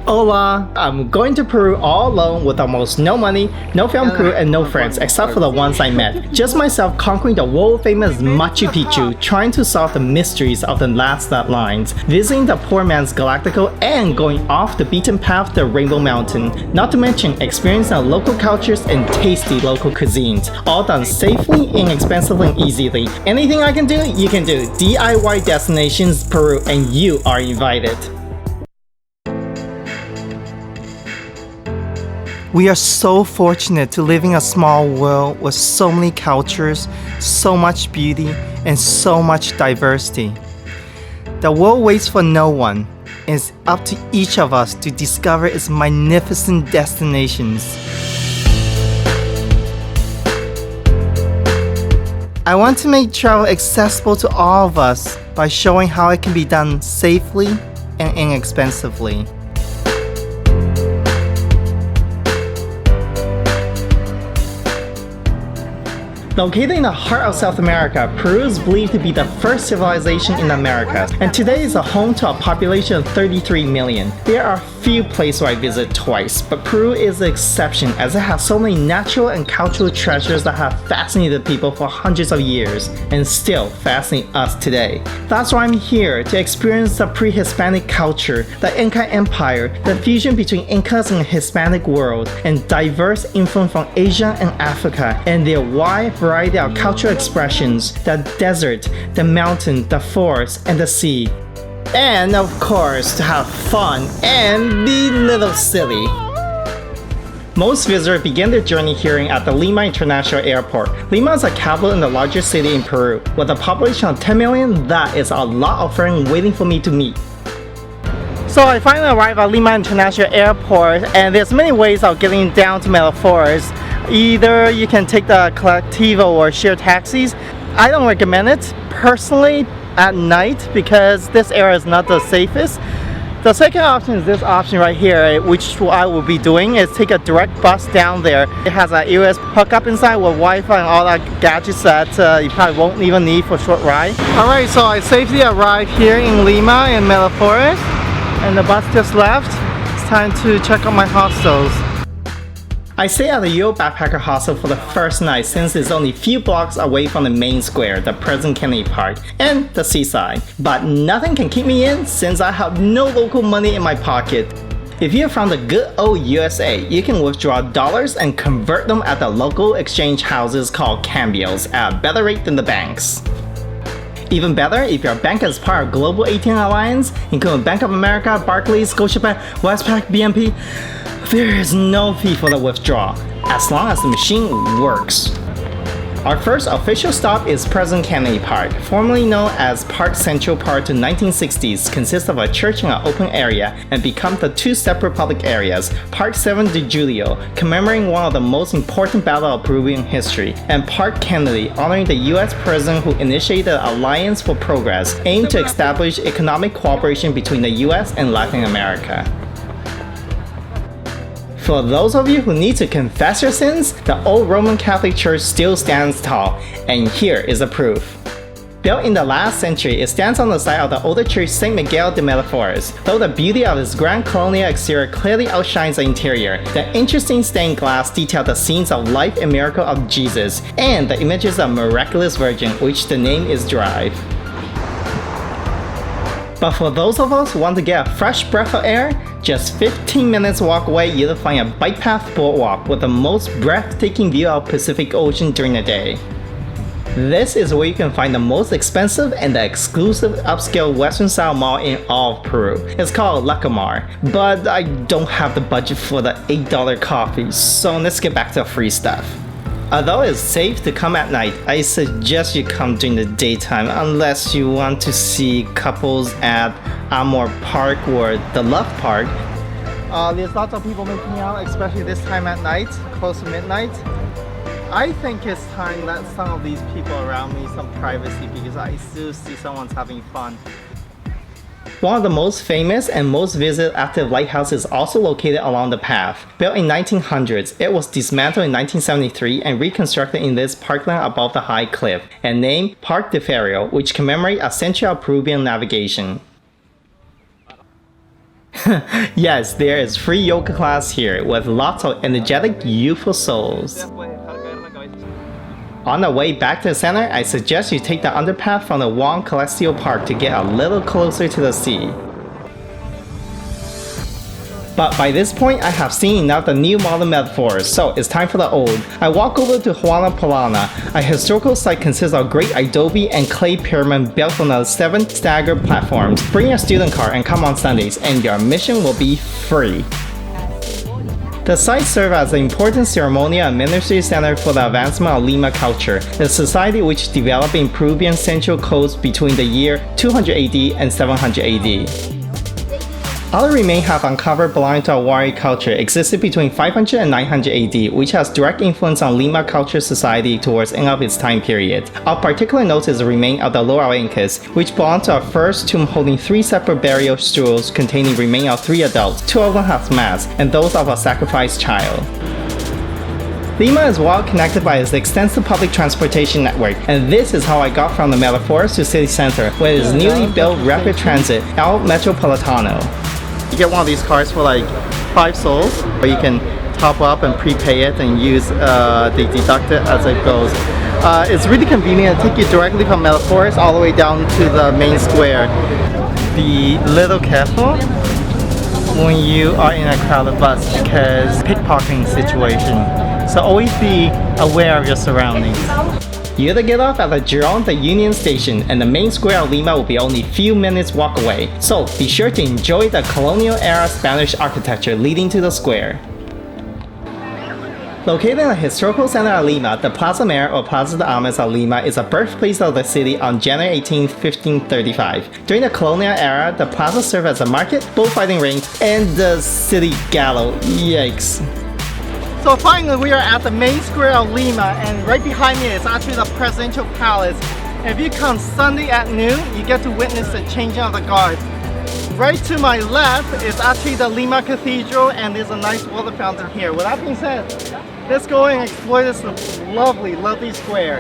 Hola! I'm going to Peru all alone with almost no money, no film crew, and no friends except for the ones I met. Just myself conquering the world-famous Machu Picchu, trying to solve the mysteries of the Nazca Lines, visiting the poor man's Galactico, and going off the beaten path to Rainbow Mountain. Not to mention experiencing the local cultures and tasty local cuisines. All done safely, inexpensively, and easily. Anything I can do, you can do. DIY Destinations Peru, and you are invited. We are so fortunate to live in a small world with so many cultures, so much beauty, and so much diversity. The world waits for no one, and it's up to each of us to discover its magnificent destinations. I want to make travel accessible to all of us by showing how it can be done safely and inexpensively. Located in the heart of South America, Peru is believed to be the first civilization in the Americas, and today is a home to a population of 33 million. There are few places where I visit twice, but Peru is the exception as it has so many natural and cultural treasures that have fascinated people for hundreds of years, and still fascinate us today. That's why I'm here, to experience the pre-Hispanic culture, the Inca Empire, the fusion between Incas and the Hispanic world, and diverse influence from Asia and Africa, and their wide variety of cultural expressions, the desert, the mountain, the forest, and the sea. And of course, to have fun and be a little silly. Most visitors begin their journey here at the Lima International Airport. Lima is the capital and the largest city in Peru. With a population of 10 million, that is a lot of friends waiting for me to meet. So I finally arrived at Lima International Airport, and there's many ways of getting down to Miraflores. Either you can take the Colectivo or share taxis. I don't recommend it personally at night because this area is not the safest. The second option is this option right here, which I will be doing, is take a direct bus down there. It has a US hookup inside with Wi-Fi and all that gadgets that you probably won't even need for a short ride. Alright, so I safely arrived here in Lima in Miraflores, and the bus just left. It's time to check out my hostels. I stayed at the Eurobackpackers Hostel for the first night since it's only a few blocks away from the main square, the President Kennedy Park, and the seaside. But nothing can keep me in since I have no local money in my pocket. If you're from the good old USA, you can withdraw dollars and convert them at the local exchange houses called cambios at a better rate than the banks. Even better, if your bank is part of Global ATM Alliance, including Bank of America, Barclays, Scotiabank, Westpac, BNP, there is no fee for the withdrawal, as long as the machine works. Our first official stop is President Kennedy Park, formerly known as Park Central prior to 1960s, consists of a church and an open area, and become the two separate public areas, Park 7 de Julio, commemorating one of the most important battles of Peruvian history, and Park Kennedy, honoring the US president who initiated the Alliance for Progress, aimed to establish economic cooperation between the US and Latin America. For those of you who need to confess your sins, the old Roman Catholic Church still stands tall, and here is the proof. Built in the last century, it stands on the site of the older church St. Miguel de Miraflores. Though the beauty of its grand colonial exterior clearly outshines the interior, the interesting stained glass detail the scenes of life and miracle of Jesus, and the images of miraculous Virgin, which the name is derived. But for those of us who want to get a fresh breath of air, just 15 minutes walk away you'll find a bike path boardwalk with the most breathtaking view of Pacific Ocean during the day. This is where you can find the most expensive and the exclusive upscale Western style mall in all of Peru. It's called Lacomar, but I don't have the budget for the $8 coffee, so let's get back to the free stuff. Although it's safe to come at night, I suggest you come during the daytime unless you want to see couples at Amor Park or the Love Park. There's lots of people making out, especially this time at night, close to midnight. I think it's time to let some of these people around me some privacy because I still see someone's having fun. One of the most famous and most visited active lighthouses is also located along the path. Built in 1900s, it was dismantled in 1973 and reconstructed in this parkland above the high cliff, and named Parque de Fierro, which commemorates a century of Peruvian navigation. Yes, there is free yoga class here with lots of energetic, youthful souls. On the way back to the center, I suggest you take the underpath from the Juan Celestial Park to get a little closer to the sea. But by this point, I have seen enough the new modern metaphors, so it's time for the old. I walk over to Huaca Pucllana. A historical site consists of great adobe and clay pyramid built on the 7 staggered platforms. Bring your student car and come on Sundays, and your admission will be free. The site serves as an important ceremonial and ministry center for the advancement of Lima culture, a society which developed in Peruvian Central Coast between the year 200 AD and 700 AD. Other remains have uncovered belonging to Awari culture existed between 500 and 900 AD, which has direct influence on Lima culture society towards the end of its time period. Of particular note is the remain of the Lower Incas, which belong to a first tomb holding 3 separate burial stools containing remains of 3 adults, 2 of them have masks, and those of a sacrificed child. Lima is well connected by its extensive public transportation network, and this is how I got from the Miraflores to city center, with its newly built rapid transit El Metropolitano. You get one of these cards for like 5 sols, or you can top up and prepay it and use they deduct it as it goes. It's really convenient to take you directly from Miraflores all the way down to the main square. Be a little careful when you are in a crowded bus because pickpocketing situation. So always be aware of your surroundings. You either get off at the Girón de Union station and the main square of Lima will be only a few minutes walk away. So be sure to enjoy the colonial era Spanish architecture leading to the square. Located in the historical center of Lima, the Plaza Mayor or Plaza de Armas of Lima is the birthplace of the city on January 18, 1535. During the colonial era, the plaza served as a market, bullfighting ring, and the city gallows. Yikes. So finally we are at the main square of Lima, and right behind me is actually the presidential palace. If you come Sunday at noon, you get to witness the changing of the guard. Right to my left is actually the Lima Cathedral, and there's a nice water fountain here. With that being said, let's go and explore this lovely, lovely square.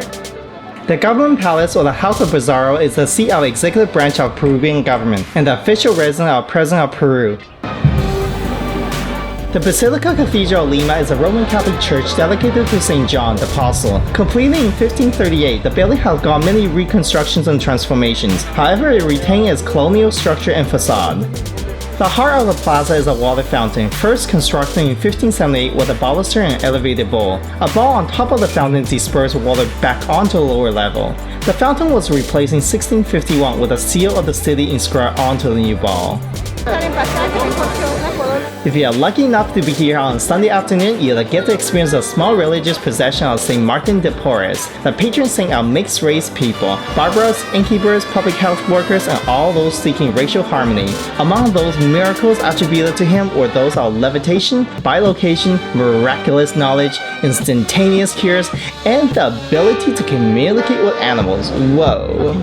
The government palace, or the House of Pizarro, is the seat of the executive branch of Peruvian government and the official residence of President of Peru. The Basilica Catedral of Lima is a Roman Catholic church dedicated to St. John the Apostle. Completed in 1538, the building has gone many reconstructions and transformations. However, it retained its colonial structure and facade. The heart of the plaza is a water fountain, first constructed in 1578 with a baluster and elevated bowl. A ball on top of the fountain dispersed water back onto the lower level. The fountain was replaced in 1651 with a seal of the city inscribed onto the new ball. If you are lucky enough to be here on Sunday afternoon, you'll get to experience a small religious procession of St. Martin de Porres, the patron saint of mixed-race people, barbaras, innkeepers, public health workers, and all those seeking racial harmony. Among those miracles attributed to him were those of levitation, bilocation, miraculous knowledge, instantaneous cures, and the ability to communicate with animals. Whoa!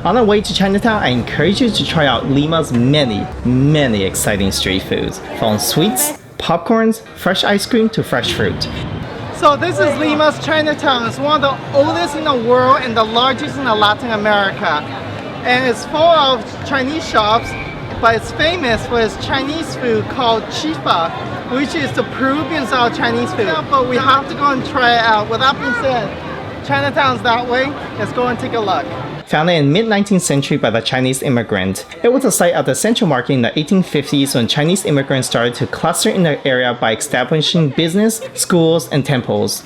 On our way to Chinatown, I encourage you to try out Lima's many exciting street foods, from sweets, popcorns, fresh ice cream to fresh fruit. So this is Lima's Chinatown. It's one of the oldest in the world and the largest in Latin America. And it's full of Chinese shops, but it's famous for its Chinese food called Chifa, which is the Peruvian style Chinese food. But we have to go and try it out. With that being said, Chinatown's that way. Let's go and take a look. Founded in mid-19th century by the Chinese immigrant, it was a site of the Central Market in the 1850s when Chinese immigrants started to cluster in the area by establishing business, schools, and temples.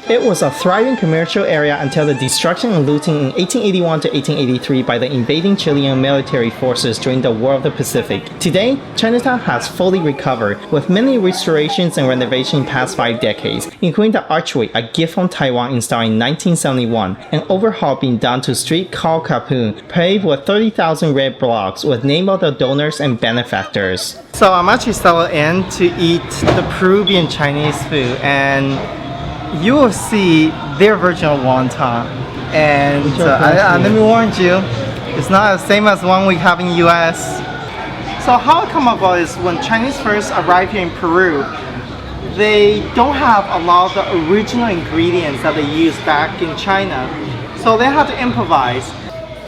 It was a thriving commercial area until the destruction and looting in 1881 to 1883 by the invading Chilean military forces during the War of the Pacific. Today, Chinatown has fully recovered, with many restorations and renovations in the past 5 decades, including the archway, a gift from Taiwan installed in 1971, an overhaul being done to street called Kapun, paved with 30,000 red blocks with name of the donors and benefactors. So I'm actually settled in to eat the Peruvian Chinese food, and you will see their version of wonton, and let me warn you, it's not the same as one we have in the US. So how it come about is when Chinese first arrived here in Peru, they don't have a lot of the original ingredients that they used back in China, so they had to improvise.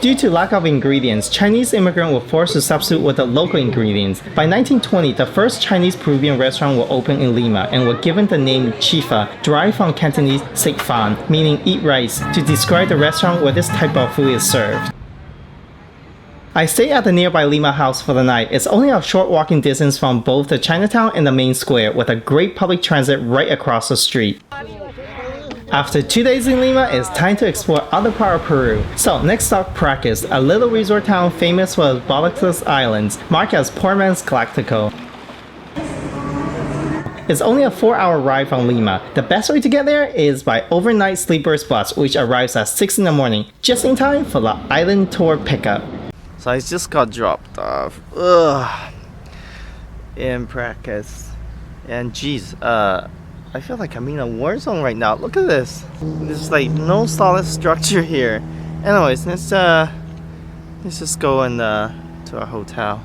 Due to lack of ingredients, Chinese immigrants were forced to substitute with the local ingredients. By 1920, the first Chinese Peruvian restaurant will open in Lima and were given the name Chifa, derived from Cantonese "sik fan," meaning eat rice, to describe the restaurant where this type of food is served. I stayed at the nearby Lima House for the night. It's only a short walking distance from both the Chinatown and the main square, with a great public transit right across the street. After 2 days in Lima, it's time to explore other part of Peru. So next stop, Paracas, a little resort town famous for its Ballestas Islands, marked as Poor Man's Galactico. It's only a 4-hour ride from Lima. The best way to get there is by overnight sleepers bus, which arrives at 6 in the morning, just in time for the island tour pickup. So I just got dropped off in Paracas, and geez, I feel like I'm in a war zone right now. Look at this. There's like no solid structure here. Anyways, let's just go and to our hotel.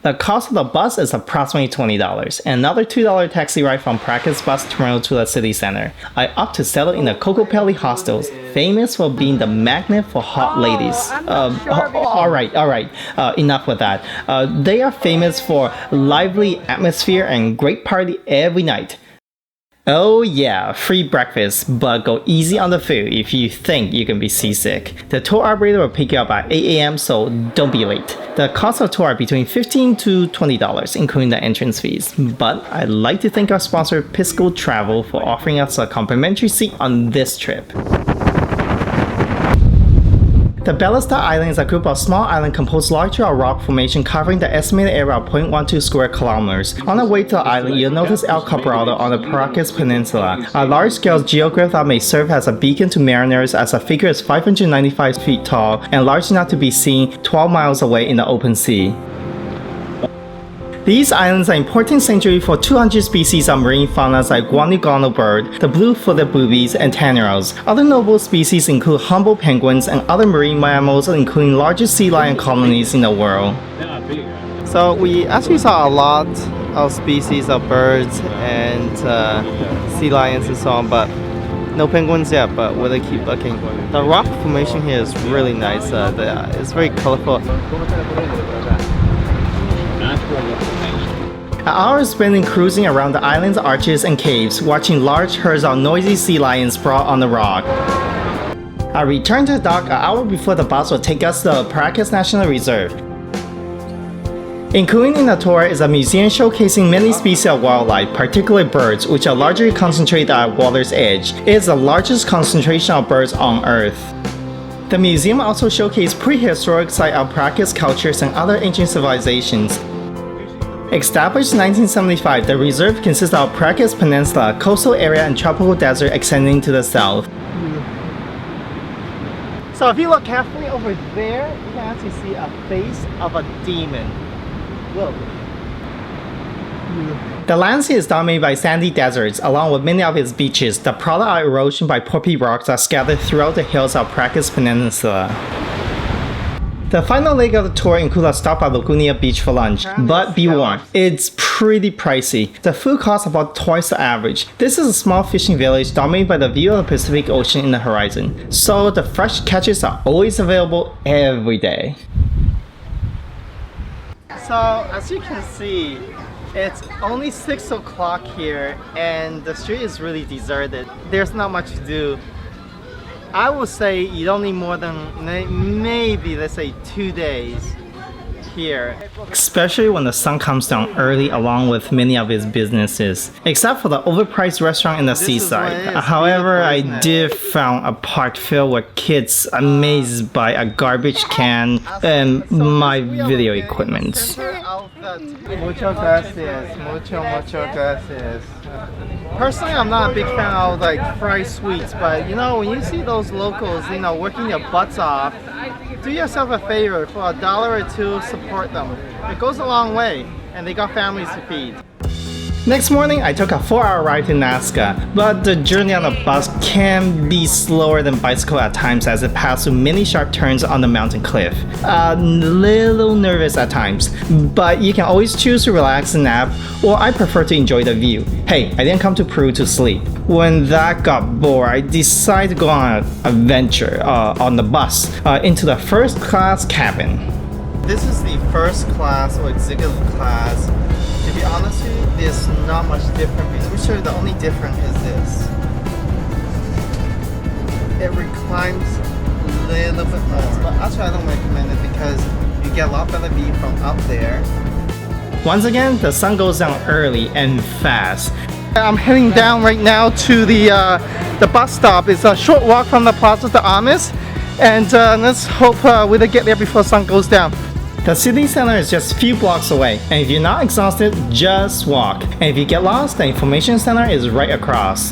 The cost of the bus is approximately $20, and another $2 taxi ride from Paracas bus terminal to the city center. I opt to settle in the Kokopelli hostels, famous for being the magnet for hot ladies. Alright, enough with that. They are famous for lively atmosphere and great party every night. Oh yeah, free breakfast, but go easy on the food if you think you can be seasick. The tour operator will pick you up at 8 a.m, so don't be late. The cost of tour are between $15 to $20, including the entrance fees. But I'd like to thank our sponsor Pisco Travel for offering us a complimentary seat on this trip. The Ballestas Island is a group of small islands composed largely of rock formation covering the estimated area of 0.12 square kilometers. On the way to the island, you'll notice El Cabrado on the Paracas Peninsula, a large-scale geograph that may serve as a beacon to mariners, as the figure is 595 feet tall and large enough to be seen 12 miles away in the open sea. These islands are important sanctuary for 200 species of marine faunas like guanaguano bird, the blue-footed boobies, and tannerels. Other notable species include humble penguins and other marine mammals, including largest sea lion colonies in the world. So we actually saw a lot of species of birds and sea lions and so on, but no penguins yet, but we'll keep looking. The rock formation here is really nice. It's very colorful. An hour is spent in cruising around the island's arches and caves, watching large herds of noisy sea lions sprawl on the rock. I returned to the dock an hour before the bus will take us to the Paracas National Reserve. Included in the tour is a museum showcasing many species of wildlife, particularly birds, which are largely concentrated at water's edge. It is the largest concentration of birds on Earth. The museum also showcases prehistoric sites of Paracas cultures and other ancient civilizations. Established in 1975, the reserve consists of Paracas Peninsula, coastal area, and tropical desert extending to the south. So if you look carefully over there, you can actually see a face of a demon. Whoa. The landscape is dominated by sandy deserts, along with many of its beaches. The product of erosion by poppy rocks are scattered throughout the hills of Paracas Peninsula. The final leg of the tour includes a stop at Lagunillas Beach for lunch, but be warned, it's pretty pricey. The food costs about twice the average. This is a small fishing village dominated by the view of the Pacific Ocean in the horizon, so the fresh catches are always available every day. So as you can see, it's only 6 o'clock here and the street is really deserted. There's not much to do. I would say you don't need more than maybe, let's say, 2 days here. Especially when the sun comes down early along with many of its businesses. Except for the overpriced restaurant in the seaside. However, I did found a park filled with kids amazed by a garbage can and my video equipment. Mucho gracias, mucho gracias. Personally, I'm not a big fan of like fried sweets, but you know, when you see those locals, you know, working their butts off, do yourself a favor, for $1 or $2, support them. It goes a long way, and they got families to feed. Next morning, I took a 4-hour ride to Nazca, but the journey on the bus can be slower than bicycle at times as it passes through many sharp turns on the mountain cliff. A little nervous at times, but you can always choose to relax and nap, or I prefer to enjoy the view. Hey, I didn't come to Peru to sleep. When that got bored, I decided to go on an adventure on the bus into the first class cabin. This is the first class or executive class. To be honest with you, there's not much different. Pretty sure the only difference is this. It reclines a little bit more. But actually I don't recommend it because you get a lot better view from up there. Once again, the sun goes down early and fast. I'm heading down right now to the bus stop. It's a short walk from the Plaza de Armas. And let's hope we'll get there before the sun goes down. The city center is just a few blocks away, and if you're not exhausted, just walk. And if you get lost, the information center is right across.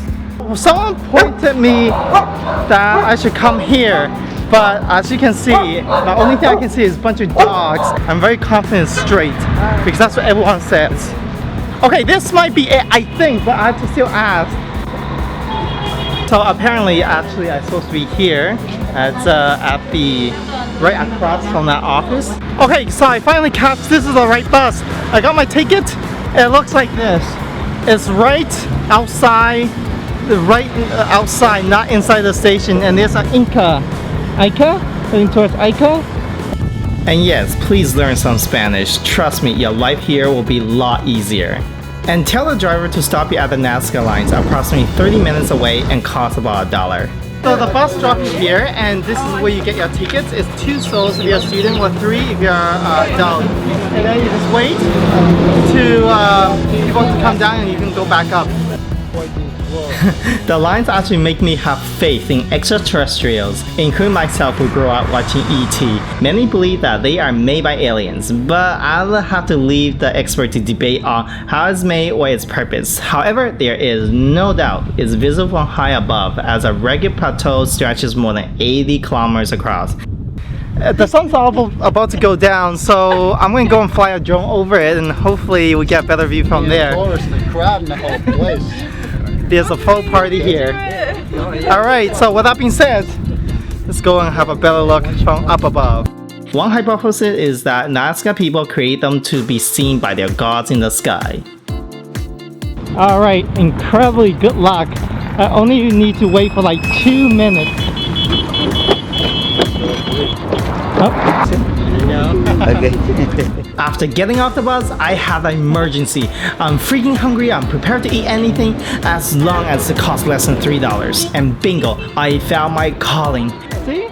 Someone pointed me that I should come here, but as you can see, the only thing I can see is a bunch of dogs. I'm very confident straight, because that's what everyone says. Okay, this might be it, I think, but I have to still ask. So apparently, actually, I'm supposed to be here at the right across from that office. Okay, so I finally catch this is the right bus. I got my ticket. It looks like this. It's right outside, not inside the station. And there's an Inca, heading towards Ica. And yes, please learn some Spanish. Trust me, your life here will be a lot easier. And tell the driver to stop you at the Nazca Lines, approximately 30 minutes away and cost about $1. So the bus drops you here, and this is where you get your tickets. It's 2 soles if you're a student, or 3 if you're an adult. And then you just wait to people to come down and you can go back up. The lines actually make me have faith in extraterrestrials, including myself who grew up watching E.T. Many believe that they are made by aliens, but I'll have to leave the expert to debate on how it's made or its purpose. However, there is no doubt it's visible from high above as a rugged plateau stretches more than 80 kilometers across. The sun's about to go down, so I'm going to go and fly a drone over it and hopefully we get a better view from there. The crowd in the whole place. There's a full party here. Alright, so with that being said, let's go and have a better look from up above. One hypothesis is that Nazca people create them to be seen by their gods in the sky. Alright, incredibly good luck. I only need to wait for like 2 minutes. After getting off the bus, I have an emergency. I'm freaking hungry. I'm prepared to eat anything as long as it costs less than $3. And bingo, I found my calling. See?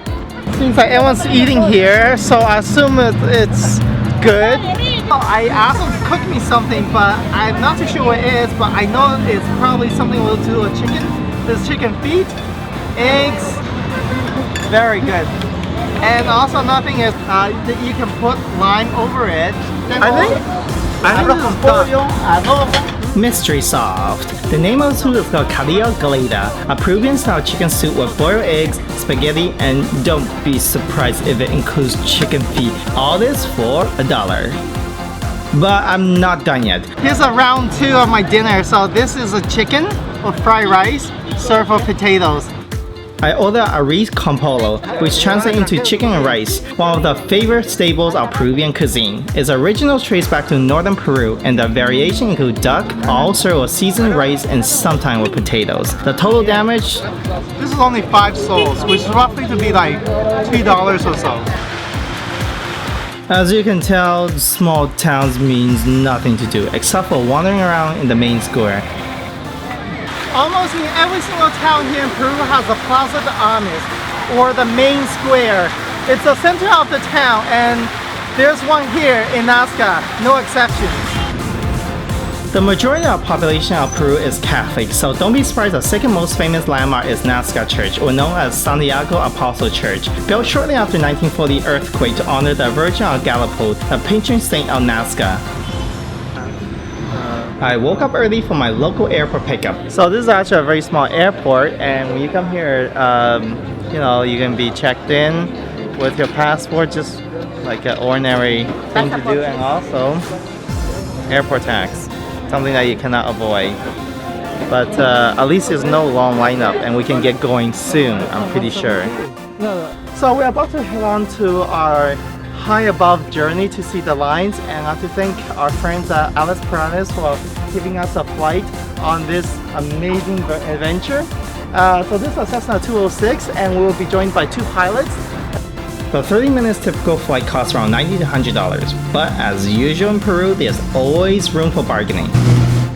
Seems like everyone's eating here, so I assume it's good. I asked them to cook me something, but I'm not too sure what it is, but I know it's probably something we'll do with chicken. There's chicken feet, eggs, very good. And also another thing is you can put lime over it. I think this is done. Mystery solved. The name of the soup is called Calillo Galeta, a Peruvian style chicken soup with boiled eggs, spaghetti, and don't be surprised if it includes chicken feet. All this for $1. But I'm not done yet. Here's a round 2 of my dinner. So this is a chicken with fried rice served with potatoes. I ordered a rice con pollo, which translates into chicken and rice, one of the favorite staples of Peruvian cuisine. Its original traces back to northern Peru, and the variation include duck, all served with seasoned rice and sometimes with potatoes. The total damage? This is only 5 soles, which is roughly to be like $2 or so. As you can tell, small towns means nothing to do except for wandering around in the main square. Almost in every single town here in Peru has a Plaza de Armas, or the main square. It's the center of the town, and there's one here in Nazca, no exceptions. The majority of the population of Peru is Catholic, so don't be surprised the second most famous landmark is Nazca Church, or known as Santiago Apostle Church, built shortly after the 1940 earthquake to honor the Virgin of Galapagos, the patron saint of Nazca. I woke up early for my local airport pickup. So this is actually a very small airport, and when you come here, you know, you can be checked in with your passport, just like an ordinary thing to do, and also airport tax. something that you cannot avoid. But at least there's no long lineup and we can get going soon, I'm pretty sure. So we're about to head on to our high above journey to see the lines, and I have to thank our friends at Alice Picarones for giving us a flight on this amazing adventure. So this is a Cessna 206 and we will be joined by 2 pilots. The 30 minutes typical flight costs around $90 to $100, but as usual in Peru, there's always room for bargaining.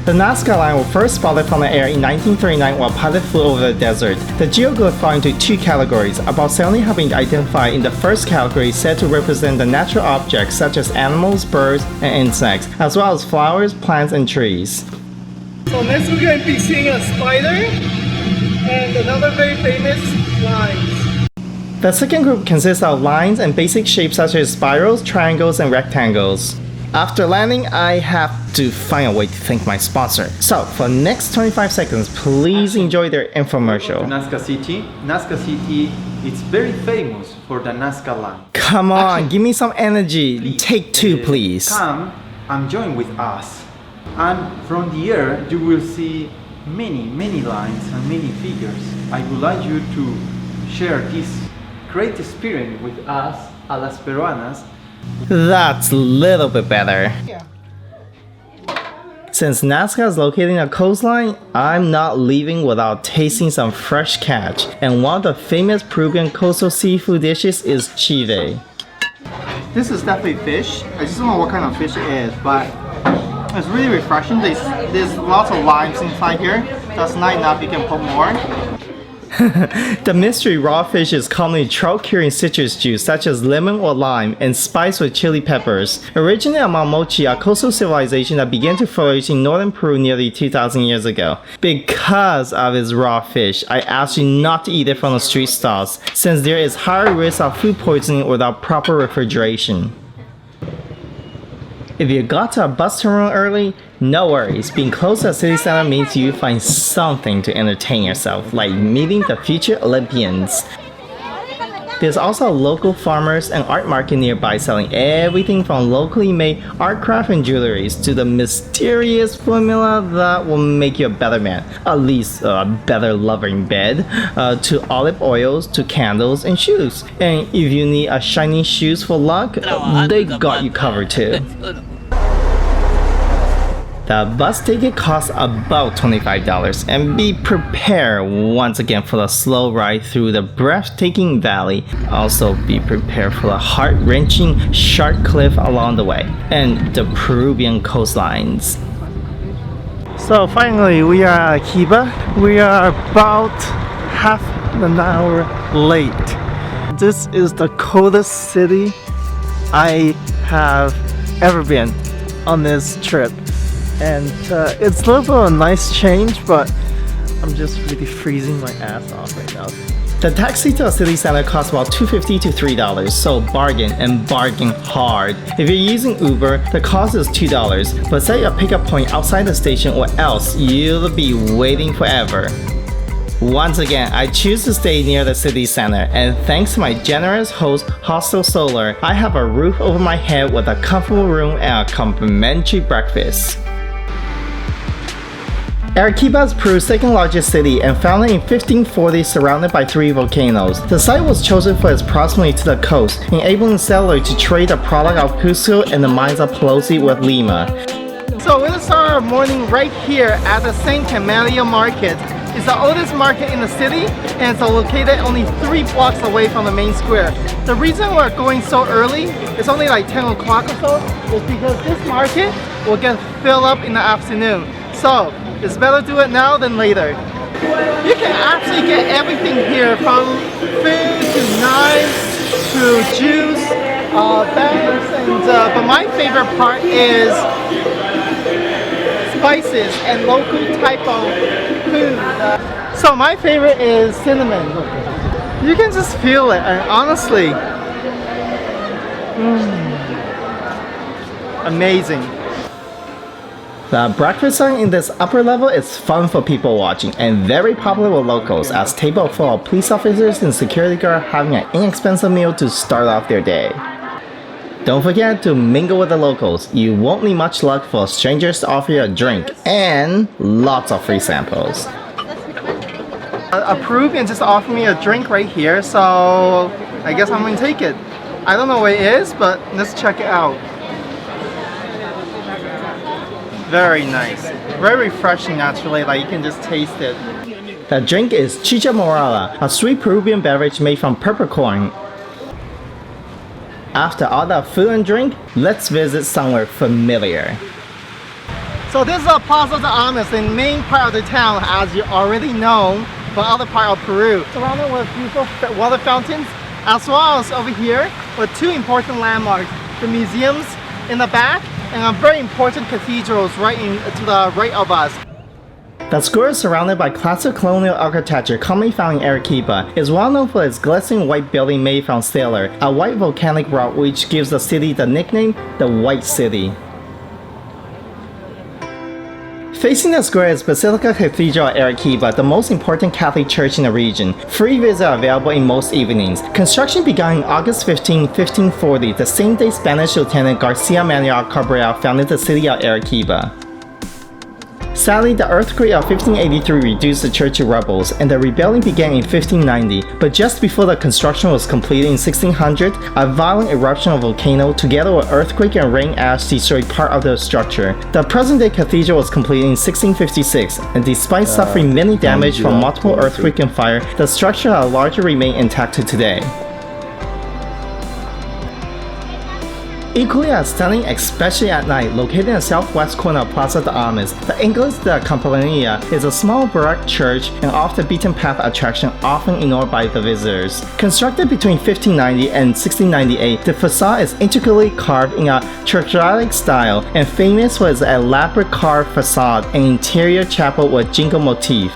The Nazca Line was first spotted from the air in 1939 while pilots flew over the desert. The geoglyph fall into 2 categories. About 70 have been identified in the first category, said to represent the natural objects such as animals, birds, and insects, as well as flowers, plants, and trees. So next we're going to be seeing a spider and another very famous lines. The second group consists of lines and basic shapes such as spirals, triangles, and rectangles. After landing, I have to find a way to thank my sponsor. So, for the next 25 seconds, please enjoy their infomercial. Nazca City. Nazca City is very famous for the Nazca Line. Come on, give me some energy. Take 2, please. Come and join with us. And from the air, you will see many lines and many figures. I would like you to share this great experience with us, a las peruanas. That's a little bit better. Since Nazca is located in a coastline, I'm not leaving without tasting some fresh catch. And one of the famous Peruvian coastal seafood dishes is chifa. This is definitely fish. I just don't know what kind of fish it is, but it's really refreshing. There's lots of limes inside here. That's not enough, you can put more. The mystery raw fish is commonly trout cured in citrus juice such as lemon or lime and spiced with chili peppers. Originally among Mochi, a coastal civilization that began to flourish in northern Peru nearly 2,000 years ago. Because of its raw fish, I ask you not to eat it from the street stalls, since there is higher risk of food poisoning without proper refrigeration. If you got to a bus terminal early, no worries. Being close to a city center means you find something to entertain yourself, like meeting the future Olympians. There's also local farmers and art market nearby selling everything from locally made art craft and jewelries to the mysterious formula that will make you a better man, at least a better lover in bed, to olive oils, to candles and shoes. And if you need a shiny shoes for luck, they got you covered too. The bus ticket costs about $25, and be prepared once again for the slow ride through the breathtaking valley. Also be prepared for the heart-wrenching sharp cliff along the way, and the Peruvian coastlines. So finally we are at Chifa. We are about half an hour late. This is the coldest city I have ever been on this trip. And it's a little bit of a nice change, but I'm just really freezing my ass off right now. The taxi to a city center costs about $2.50 to $3, so bargain and bargain hard. If you're using Uber, the cost is $2, but set your pickup point outside the station or else you'll be waiting forever. Once again, I choose to stay near the city center, and thanks to my generous host, Hostel Solar, I have a roof over my head with a comfortable room and a complimentary breakfast. Arequipa is Peru's second largest city and founded in 1540 surrounded by 3 volcanoes. The site was chosen for its proximity to the coast, enabling settlers to trade the product of Cusco and the mines of Pelosi with Lima. So we're gonna start our morning right here at the St. Camellia Market. It's the oldest market in the city and it's located only 3 blocks away from the main square. The reason we're going so early, it's only like 10 o'clock or so, is because this market will get filled up in the afternoon. So it's better to do it now than later. You can actually get everything here from food to knives to juice, bags, and but my favorite part is spices and local type of food. So my favorite is cinnamon. You can just feel it, and honestly, amazing. The breakfast zone in this upper level is fun for people watching and very popular with locals, as table full of police officers and security guards having an inexpensive meal to start off their day. Don't forget to mingle with the locals. You won't need much luck for strangers to offer you a drink and lots of free samples. A Peruvian just offered me a drink right here, so I guess I'm gonna take it. I don't know what it is, but let's check it out. Very nice. Very refreshing actually, like you can just taste it. The drink is chicha morada, a sweet Peruvian beverage made from peppercorn. After all the food and drink, let's visit somewhere familiar. So this is the Plaza de Armas, the main part of the town, as you already know from other part of Peru. Surrounded with beautiful water fountains, as well as over here with two important landmarks, the museums in the back and a very important cathedrals right to the right of us. The square is surrounded by classic colonial architecture commonly found in Arequipa. It is well known for its glistening white building made from stellar, a white volcanic rock which gives the city the nickname the White City. Facing the square is Basilica Catedral at Arequipa, the most important Catholic church in the region. Free visits are available in most evenings. Construction began in August 15, 1540, the same day Spanish Lieutenant Garcia Manuel Cabral founded the city of Arequipa. Sadly, the earthquake of 1583 reduced the church to rubble, and the rebuilding began in 1590, but just before the construction was completed in 1600, a violent eruption of a volcano together with earthquake and rain ash destroyed part of the structure. The present-day cathedral was completed in 1656, and despite suffering many damage from multiple earthquake and fire, the structure has largely remained intact to today. Equally as stunning, especially at night, located in the southwest corner of Plaza de Armas, the Iglesia de Compañía is a small Baroque church and off-the-beaten-path attraction often ignored by the visitors. Constructed between 1590 and 1698, the facade is intricately carved in a church-like style and famous for its elaborate carved facade and interior chapel with jingle motif.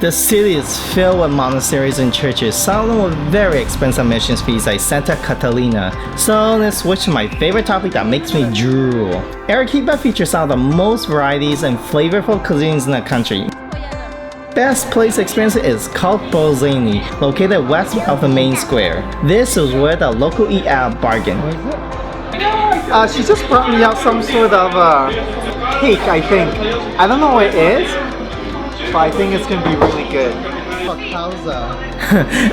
The city is filled with monasteries and churches, some of them with very expensive admission fees like Santa Catalina. So let's switch to my favorite topic that makes me drool. Arequipa features some of the most varieties and flavorful cuisines in the country. Best place experience is called Pozzini, located west of the main square. This is where the local eat at a bargain. She just brought me out some sort of cake, I think. I don't know what it is, but I think it's gonna be really good.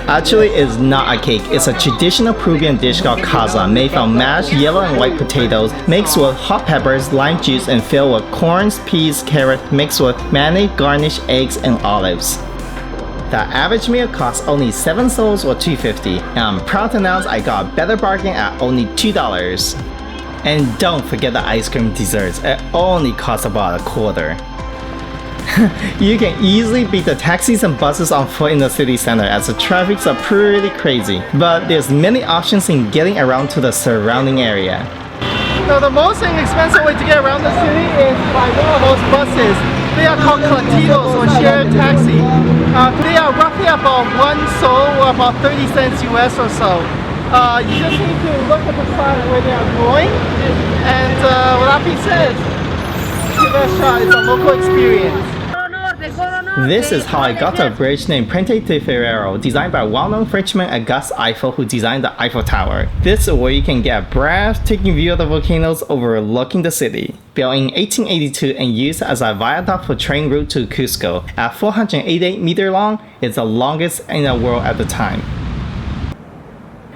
Actually, it's not a cake. It's a traditional Peruvian dish called caza, made from mashed yellow and white potatoes, mixed with hot peppers, lime juice, and filled with corns, peas, carrots, mixed with mayonnaise, garnished eggs, and olives. The average meal costs only 7 soles or $2.50, and I'm proud to announce I got a better bargain at only $2. And don't forget the ice cream desserts. It only costs about a quarter. You can easily beat the taxis and buses on foot in the city center as the traffics are pretty crazy, but there's many options in getting around to the surrounding area. Now the most inexpensive way to get around the city is by one of those buses. They are called colectivos or shared taxi. They are roughly about 1 sol or about 30 cents US or so. You just need to look at the side where they are going, and with that being said, give it a shot. It's a local experience. This is how I got to a bridge named Puente de Fierro, designed by well-known Frenchman Auguste Eiffel, who designed the Eiffel Tower. This is where you can get a breathtaking view of the volcanoes overlooking the city. Built in 1882 and used as a viaduct for train route to Cusco, at 488 meters long, it's the longest in the world at the time.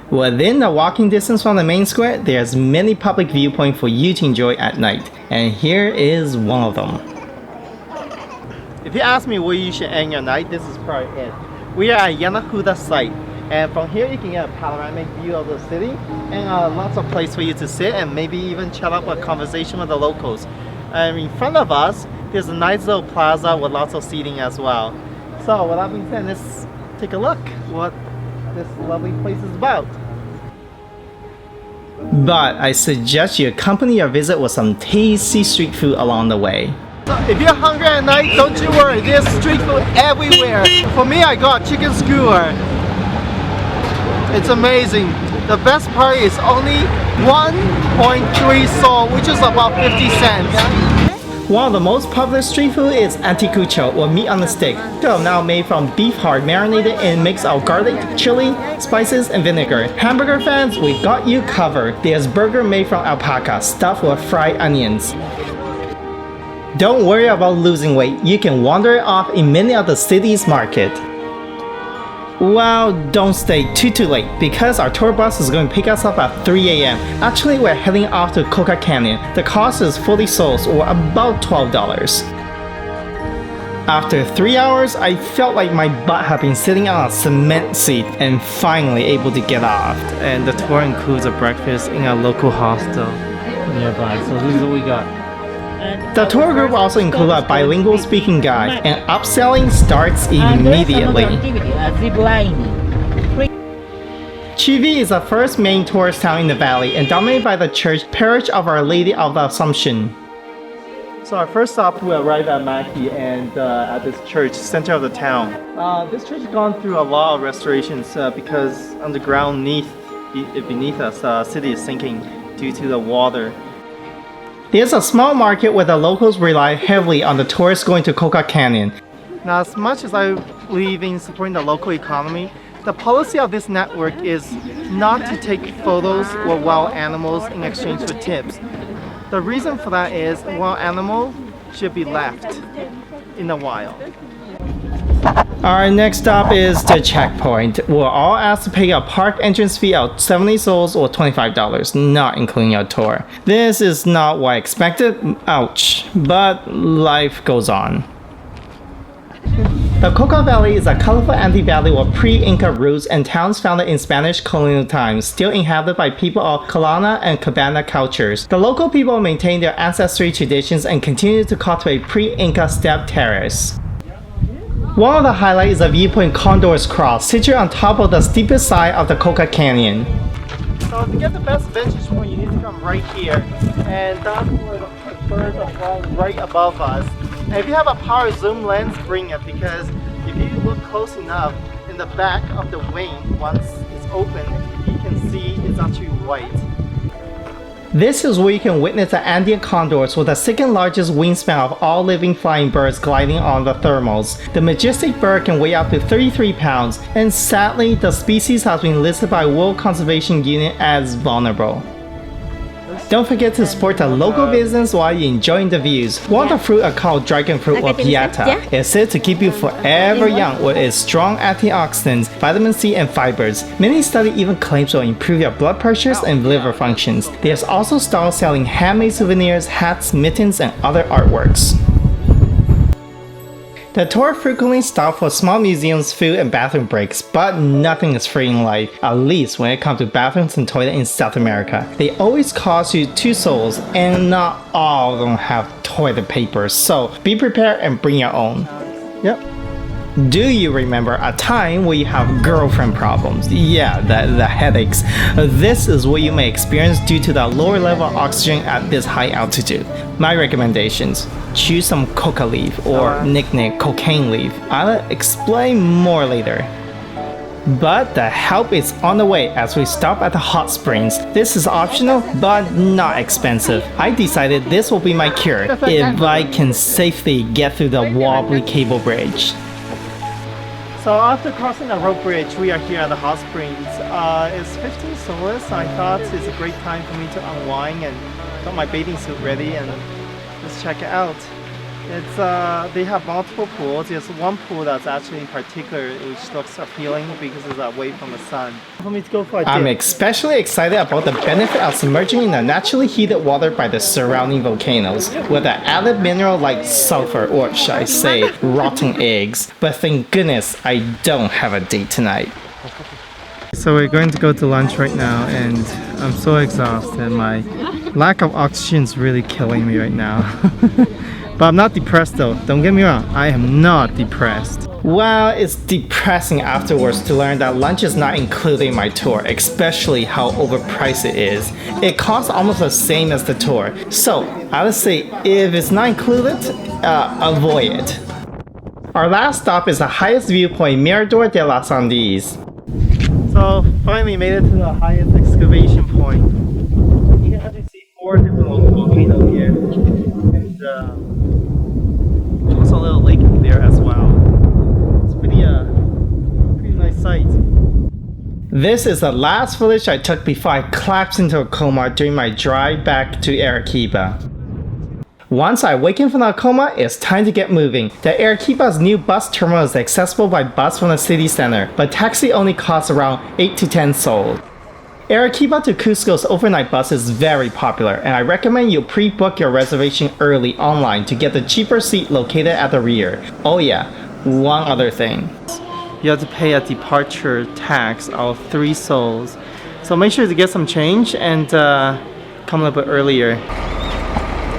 Within the walking distance from the main square, there's many public viewpoints for you to enjoy at night, and here is one of them. If you ask me where you should end your night, this is probably it. We are at Yanahuda site, and from here you can get a panoramic view of the city and lots of places for you to sit and maybe even chat up a conversation with the locals. And in front of us, there's a nice little plaza with lots of seating as well. So with that being said, let's take a look what this lovely place is about. But I suggest you accompany your visit with some tasty street food along the way. So if you're hungry at night, don't you worry, there's street food everywhere. For me, I got chicken skewer. It's amazing. The best part is only 1.3 sol, which is about 50 cents. One of the most popular street food is Anticucho, or meat on a stick. Now made from beef heart marinated in a mix of garlic, chili, spices, and vinegar. Hamburger fans, we got you covered. There's burger made from alpaca, stuffed with fried onions. Don't worry about losing weight. You can wander it off in many of the city's market. Well, don't stay too late because our tour bus is going to pick us up at 3 a.m. Actually, we're heading off to Coca Canyon. The cost is fully sold, or about $12. After 3 hours, I felt like my butt had been sitting on a cement seat and finally able to get off. And the tour includes a breakfast in a local hostel nearby. So this is what we got. The tour group also includes a bilingual speaking guide, and upselling starts immediately. Chifa is the first main tourist town in the valley and dominated by the church parish of Our Lady of the Assumption. So our first stop, we arrived at Machu and at this church, center of the town. This church has gone through a lot of restorations because underground beneath us, the city is sinking due to the water. There's a small market where the locals rely heavily on the tourists going to Coca Canyon. Now, as much as I believe in supporting the local economy, the policy of this network is not to take photos with wild animals in exchange for tips. The reason for that is wild animals should be left in the wild. Our next stop is the checkpoint. We're all asked to pay a park entrance fee of 70 soles or $25, not including your tour. This is not what I expected, ouch, but life goes on. The Coca Valley is a colorful empty valley with pre-Inca roots and towns founded in Spanish colonial times, still inhabited by people of Collana and Cabana cultures. The local people maintain their ancestry traditions and continue to cultivate pre-Inca step terrace. One of the highlights is a viewpoint Condor's Cross, situated on top of the steepest side of the Coca Canyon. So to get the best vantage point, you need to come right here, and that's where the birds are flying right above us. And if you have a power zoom lens, bring it, because if you look close enough, in the back of the wing, once it's open, you can see it's actually white. This is where you can witness the Andean condors with the second largest wingspan of all living flying birds gliding on the thermals. The majestic bird can weigh up to 33 pounds, and sadly, the species has been listed by World Conservation Union as vulnerable. Don't forget to support the local business while you're enjoying the views. One of the fruit are called dragon fruit or piata. It's said to keep you forever young with its strong antioxidants, vitamin C and fibers. Many studies even claim to improve your blood pressures and liver functions. There's also stalls selling handmade souvenirs, hats, mittens, and other artworks. The tour frequently stops for small museums, food, and bathroom breaks, but nothing is free in life, at least when it comes to bathrooms and toilets in South America. They always cost you 2 soles, and not all of them have toilet paper, so be prepared and bring your own. Yep. Do you remember a time where you have girlfriend problems? Yeah, the headaches. This is what you may experience due to the lower level of oxygen at this high altitude. My recommendations: choose some coca leaf or nicknamed cocaine leaf. I'll explain more later. But the help is on the way as we stop at the hot springs. This is optional but not expensive. I decided this will be my cure if I can safely get through the wobbly cable bridge. So after crossing the rope bridge, we are here at the hot springs. It's 15 soles. I thought it's a great time for me to unwind and got my bathing suit ready and just check it out. It's they have multiple pools. There's one pool that's actually in particular which looks appealing because it's away from the sun. For me to go for a dip. I'm especially excited about the benefit of submerging in the naturally heated water by the surrounding volcanoes with an added mineral like sulfur, or should I say rotten eggs. But thank goodness I don't have a date tonight. So we're going to go to lunch right now and I'm so exhausted. My lack of oxygen is really killing me right now. But I'm not depressed though, don't get me wrong, I am not depressed. Well, it's depressing afterwards to learn that lunch is not included in my tour, especially how overpriced it is. It costs almost the same as the tour, so I would say if it's not included, avoid it. Our last stop is the highest viewpoint, Mirador de Yanahuara. So finally made it to the highest excavation point. You can actually see 4 different volcanoes here. And This is the last village I took before I collapsed into a coma during my drive back to Arequipa. Once I awaken from the coma, it's time to get moving. The Arequipa's new bus terminal is accessible by bus from the city center, but taxi only costs around 8 to 10 soles. Arequipa to Cusco's overnight bus is very popular, and I recommend you pre-book your reservation early online to get the cheaper seat located at the rear. Oh yeah, one other thing. You have to pay a departure tax of 3 soles. So make sure to get some change and come a little bit earlier.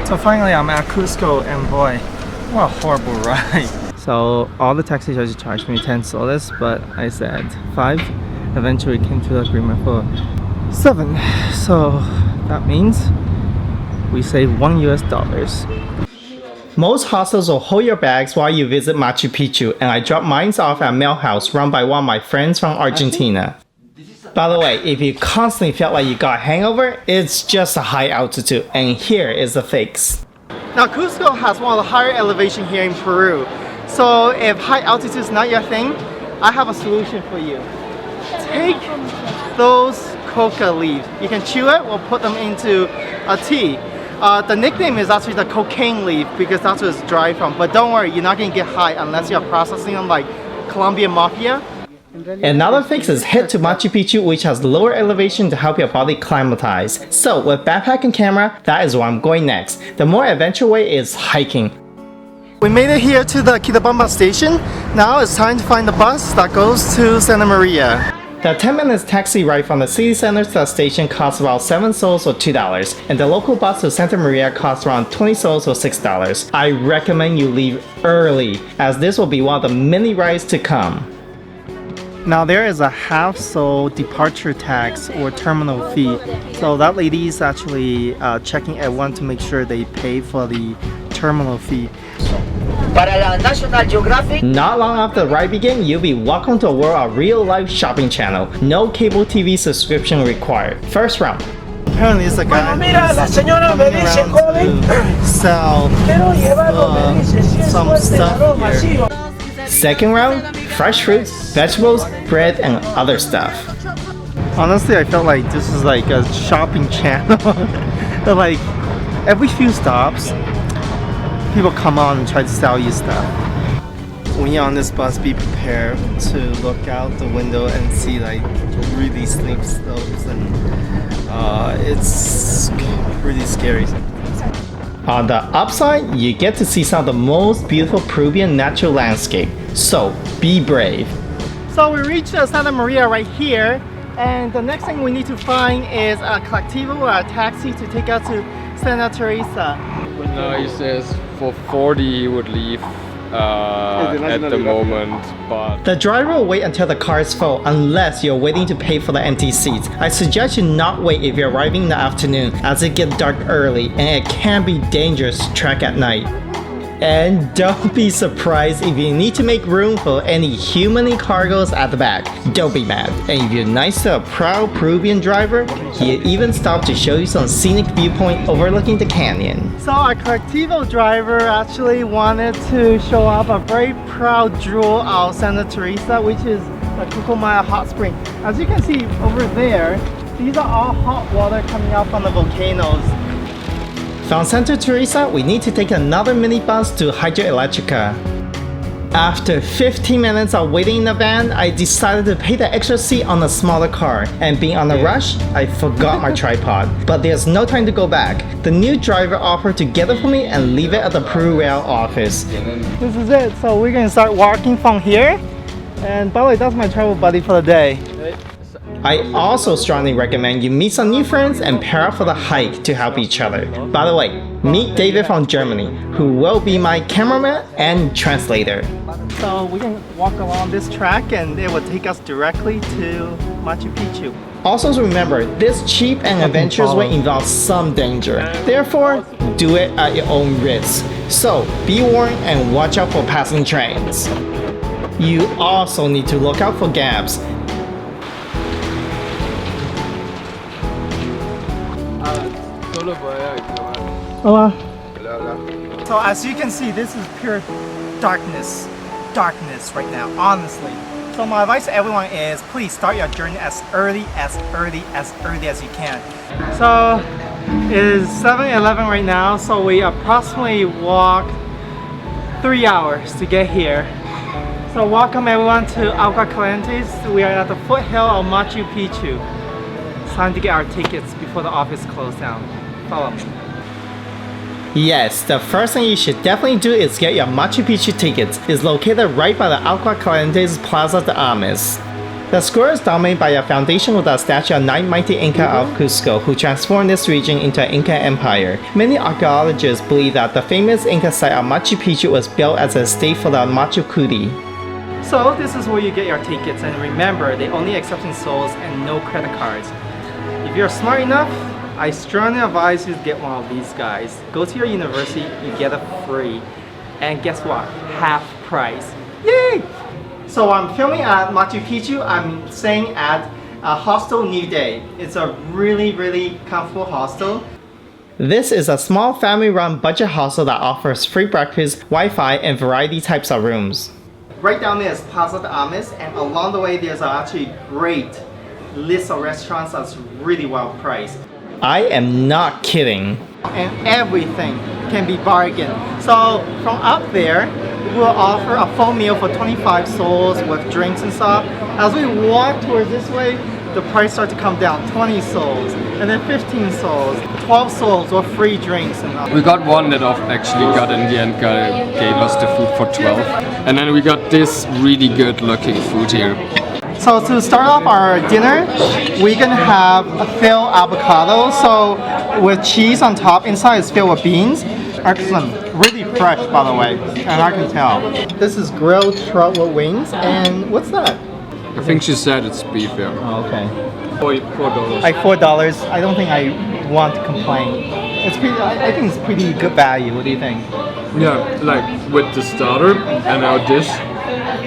So finally I'm at Cusco, and boy, what a horrible ride. So all the taxi drivers charged me 10 soles, but I said 5. Eventually came to the agreement for 7. So that means we save $1. Most hostels will hold your bags while you visit Machu Picchu, and I dropped mine off at Milhouse, run by one of my friends from Argentina. By the way, if you constantly felt like you got a hangover, it's just a high altitude, and here is the fix. Now Cusco has one of the higher elevation here in Peru, so if high altitude is not your thing, I have a solution for you. Take those coca leaves. You can chew it or put them into a tea. The nickname is actually the cocaine leaf because that's where it's derived from, but don't worry, you're not going to get high unless you're processing them like Colombian mafia. Another fix is head to Machu Picchu, which has lower elevation to help your body climatize. So with backpack and camera, that is where I'm going next. The more adventure way is hiking. We made it here to the Quillabamba station. Now it's time to find the bus that goes to Santa Maria. The 10 minutes taxi ride from the city center to the station costs about 7 soles or $2, and the local bus to Santa Maria costs around 20 soles or $6. I recommend you leave early, as this will be one of the many rides to come. Now there is a half sole departure tax or terminal fee, so that lady is actually checking everyone to make sure they pay for the terminal fee. Para la National Geographic. Not long after the ride begins, you'll be welcome to a world of real-life shopping channel. No cable TV subscription required. First round. Apparently it's a guy sell some stuff here. Second round, fresh fruits, vegetables, bread, and other stuff. Honestly, I felt like this is like a shopping channel. Like every few stops, people come on and try to sell you stuff. When you're on this bus, be prepared to look out the window and see like really steep slopes, and it's pretty scary. On the upside, you get to see some of the most beautiful Peruvian natural landscape, so be brave. So we reached Santa Maria right here, and the next thing we need to find is a colectivo or a taxi to take us to Santa Teresa. No, he says for 40 he would leave at the moment, but... The driver will wait until the car is full unless you're waiting to pay for the empty seats. I suggest you not wait if you're arriving in the afternoon, as it gets dark early and it can be dangerous to trek at night. And don't be surprised if you need to make room for any human cargoes at the back. Don't be mad. And if you're nice to a proud Peruvian driver, he'll even stop to show you some scenic viewpoint overlooking the canyon. So our colectivo driver actually wanted to show off a very proud jewel of Santa Teresa, which is the Cocalmayo Hot Springs. As you can see over there, these are all hot water coming out from the volcanoes. From Santa Teresa, we need to take another minibus to Hydroelectrica. After 15 minutes of waiting in the van, I decided to pay the extra seat on the smaller car, and being on a rush, I forgot my tripod. But there's no time to go back. The new driver offered to get it for me and leave it at the Peru Rail office. This is it, so we're gonna start walking from here. And by the way, that's my travel buddy for the day. I also strongly recommend you meet some new friends and pair up for the hike to help each other. By the way, meet David from Germany, who will be my cameraman and translator. So we can walk along this track and it will take us directly to Machu Picchu. Also remember, this cheap and adventurous way involves some danger. Therefore, do it at your own risk. So be warned and watch out for passing trains. You also need to look out for gaps. Hola. So as you can see, this is pure darkness right now, honestly. So So my advice to everyone is please start your journey as early as you can. So it is 7:11 right now, so we approximately walked 3 hours to get here. So welcome everyone to Huaca Calientes. We are at the foothill of Machu Picchu. It's time to get our tickets before the office closes down. Follow me. Yes, the first thing you should definitely do is get your Machu Picchu tickets. It's located right by the Huaca Calientes Plaza de Armas. The square is dominated by a foundation with a statue of 9 mighty Inca of Cusco who transformed this region into an Inca empire. Many archaeologists believe that the famous Inca site of Machu Picchu was built as a state for the Machu Picchu. So this is where you get your tickets, and remember, they only accepting souls and no credit cards. If you're smart enough, I strongly advise you to get one of these guys. Go to your university, you get it free. And guess what? Half price. Yay! So I'm filming at Machu Picchu. I'm staying at a Hostel New Day. It's a really comfortable hostel. This is a small family-run budget hostel that offers free breakfast, Wi-Fi, and variety types of rooms. Right down there is Plaza de Armas, and along the way there's actually great list of restaurants that's really well priced. I am not kidding. And everything can be bargained. So from up there, we'll offer a full meal for 25 sols with drinks and stuff. As we walk towards this way, the price starts to come down. 20 sols, and then 15 sols, 12 sols with free drinks and We got one that actually got in the end gave us the food for 12. And then we got this really good looking food here. So to start off our dinner, we're gonna have a filled avocado. So with cheese on top, inside is filled with beans. Excellent, really fresh by the way, and I can tell. This is grilled trout with wings, and what's that? I think she said it's beef, yeah. Oh, okay. $4. Like $4. I don't think I want to complain. It's pretty. I think it's pretty good value. What do you think? Yeah, like with the starter and our dish.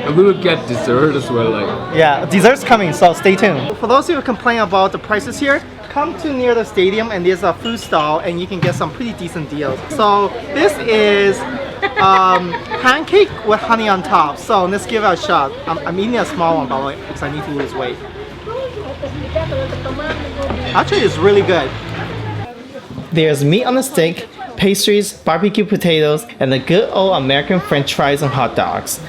And we will get dessert as well, like. Yeah, dessert's coming, so stay tuned. For those who complain about the prices here, come to near the stadium and there's a food stall and you can get some pretty decent deals. So this is pancake with honey on top. So let's give it a shot. I'm eating a small one by the way because I need to lose weight. Actually, it's really good. There's meat on the stick, pastries, barbecue potatoes, and the good old American French fries and hot dogs.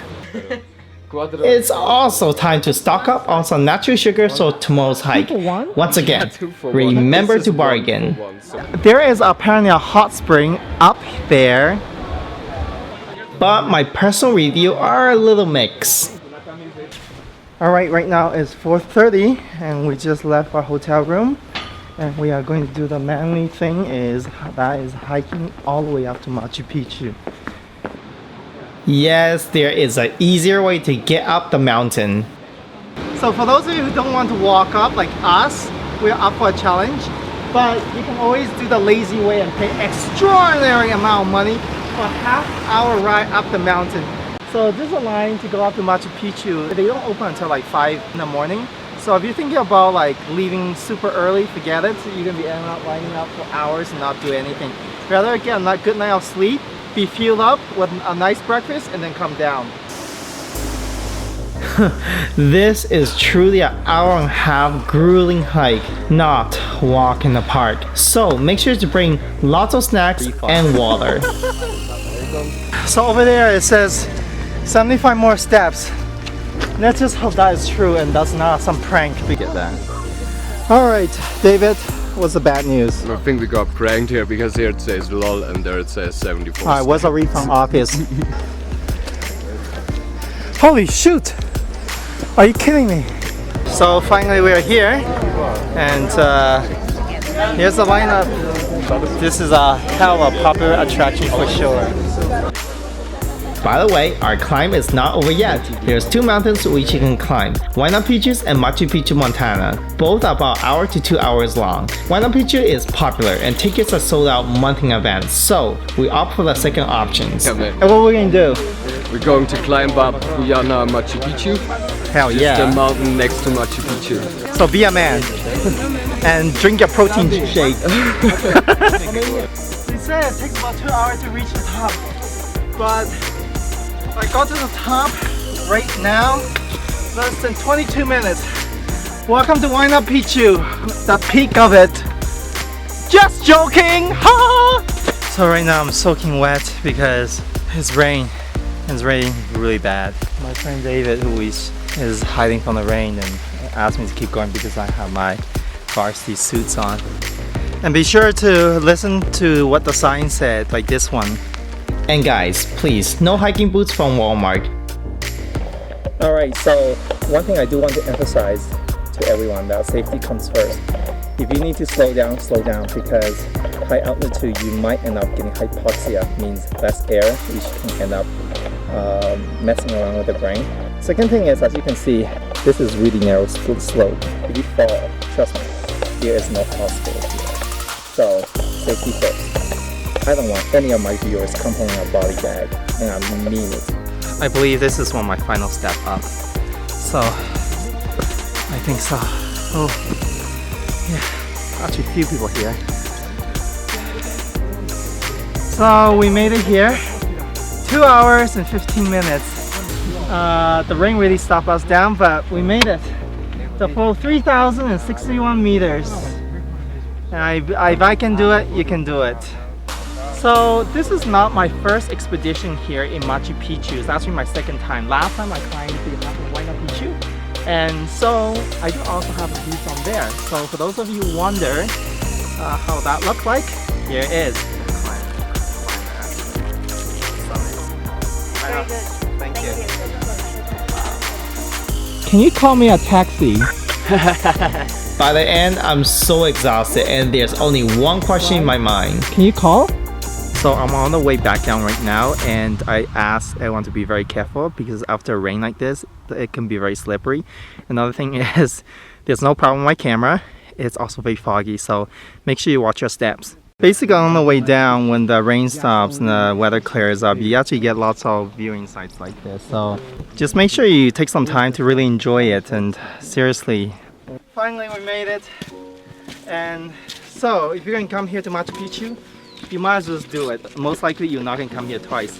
It's also time to stock up on some natural sugar for tomorrow's hike. Once again, remember to bargain. There is apparently a hot spring up there, but my personal review are a little mixed. Alright, right now it's 4:30 and we just left our hotel room. And we are going to do the manly thing is hiking all the way up to Machu Picchu. Yes, there is an easier way to get up the mountain. So for those of you who don't want to walk up like us, we're up for a challenge. But you can always do the lazy way and pay extraordinary amount of money for a half-hour ride up the mountain. So this is a line to go up to Machu Picchu. They don't open until like 5 in the morning. So if you're thinking about like leaving super early, forget it. You're gonna be ending up lining up for hours and not do anything. Rather get a good night of sleep, be fueled up with a nice breakfast, and then come down. This is truly an hour and a half grueling hike, not walk in the park. So make sure to bring lots of snacks and water. So over there it says 75 more steps. Let's just hope that is true and that's not some prank. We get that. Alright, David, what's the bad news? I think we got pranked here because here it says lol and there it says 74. Alright, what's a refund office? Holy shoot! Are you kidding me? So finally we're here and here's the lineup. This is a hell of a popular attraction for sure. By the way, our climb is not over yet. There's 2 mountains which you can climb, Huaca Pucllana and Machu Picchu, Montana. Both about an hour to 2 hours long. Huaca Pucllana is popular and tickets are sold out a month in advance, so we opt for the second options. And what are we going to do? We're going to climb up Huyana, Machu Picchu. Hell yeah. Just the mountain next to Machu Picchu. So be a man and drink your protein shake. They said it takes about 2 hours to reach the top, but I got to the top right now Less than 22 minutes. Welcome to Huaca Picchu, the peak of it. Just joking! Ha! So right now I'm soaking wet because it's raining really bad. My friend David, who is hiding from the rain, and asked me to keep going because I have my varsity suits on. And be sure to listen to what the sign said, like this one. And guys, please, no hiking boots from Walmart. Alright, so one thing I do want to emphasize to everyone, that safety comes first. If you need to slow down because high altitude you might end up getting hypoxia, means less air, which can end up messing around with the brain. Second thing is, as you can see, this is really narrow slope. If you fall, trust me, there is no hospital here. So, safety first. I don't want any of my viewers complaining a body bag, and I mean it. I believe this is one of my final step up. So, I think so. Oh, yeah, actually a few people here. So we made it here. 2 hours and 15 minutes. The rain really stopped us down, but we made it. The full 3,061 meters. And if I can do it, you can do it. So this is not my first expedition here in Machu Picchu. It's actually my second time. Last time I climbed the Huayna Picchu. And so I do also have a view from there. So for those of you who wonder how that looked like, here it is. Very good. Thank you. Can you call me a taxi? By the end, I'm so exhausted and there's only one question in my mind. Can you call? So I'm on the way back down right now, and I asked everyone to be very careful because after rain like this, it can be very slippery. Another thing is, there's no problem with my camera. It's also very foggy, so make sure you watch your steps. Basically on the way down, when the rain stops and the weather clears up, you actually get lots of viewing sites like this. So just make sure you take some time to really enjoy it, and seriously. Finally we made it. And so if you're going to come here to Machu Picchu, you might as well just do it. Most likely you're not going to come here twice.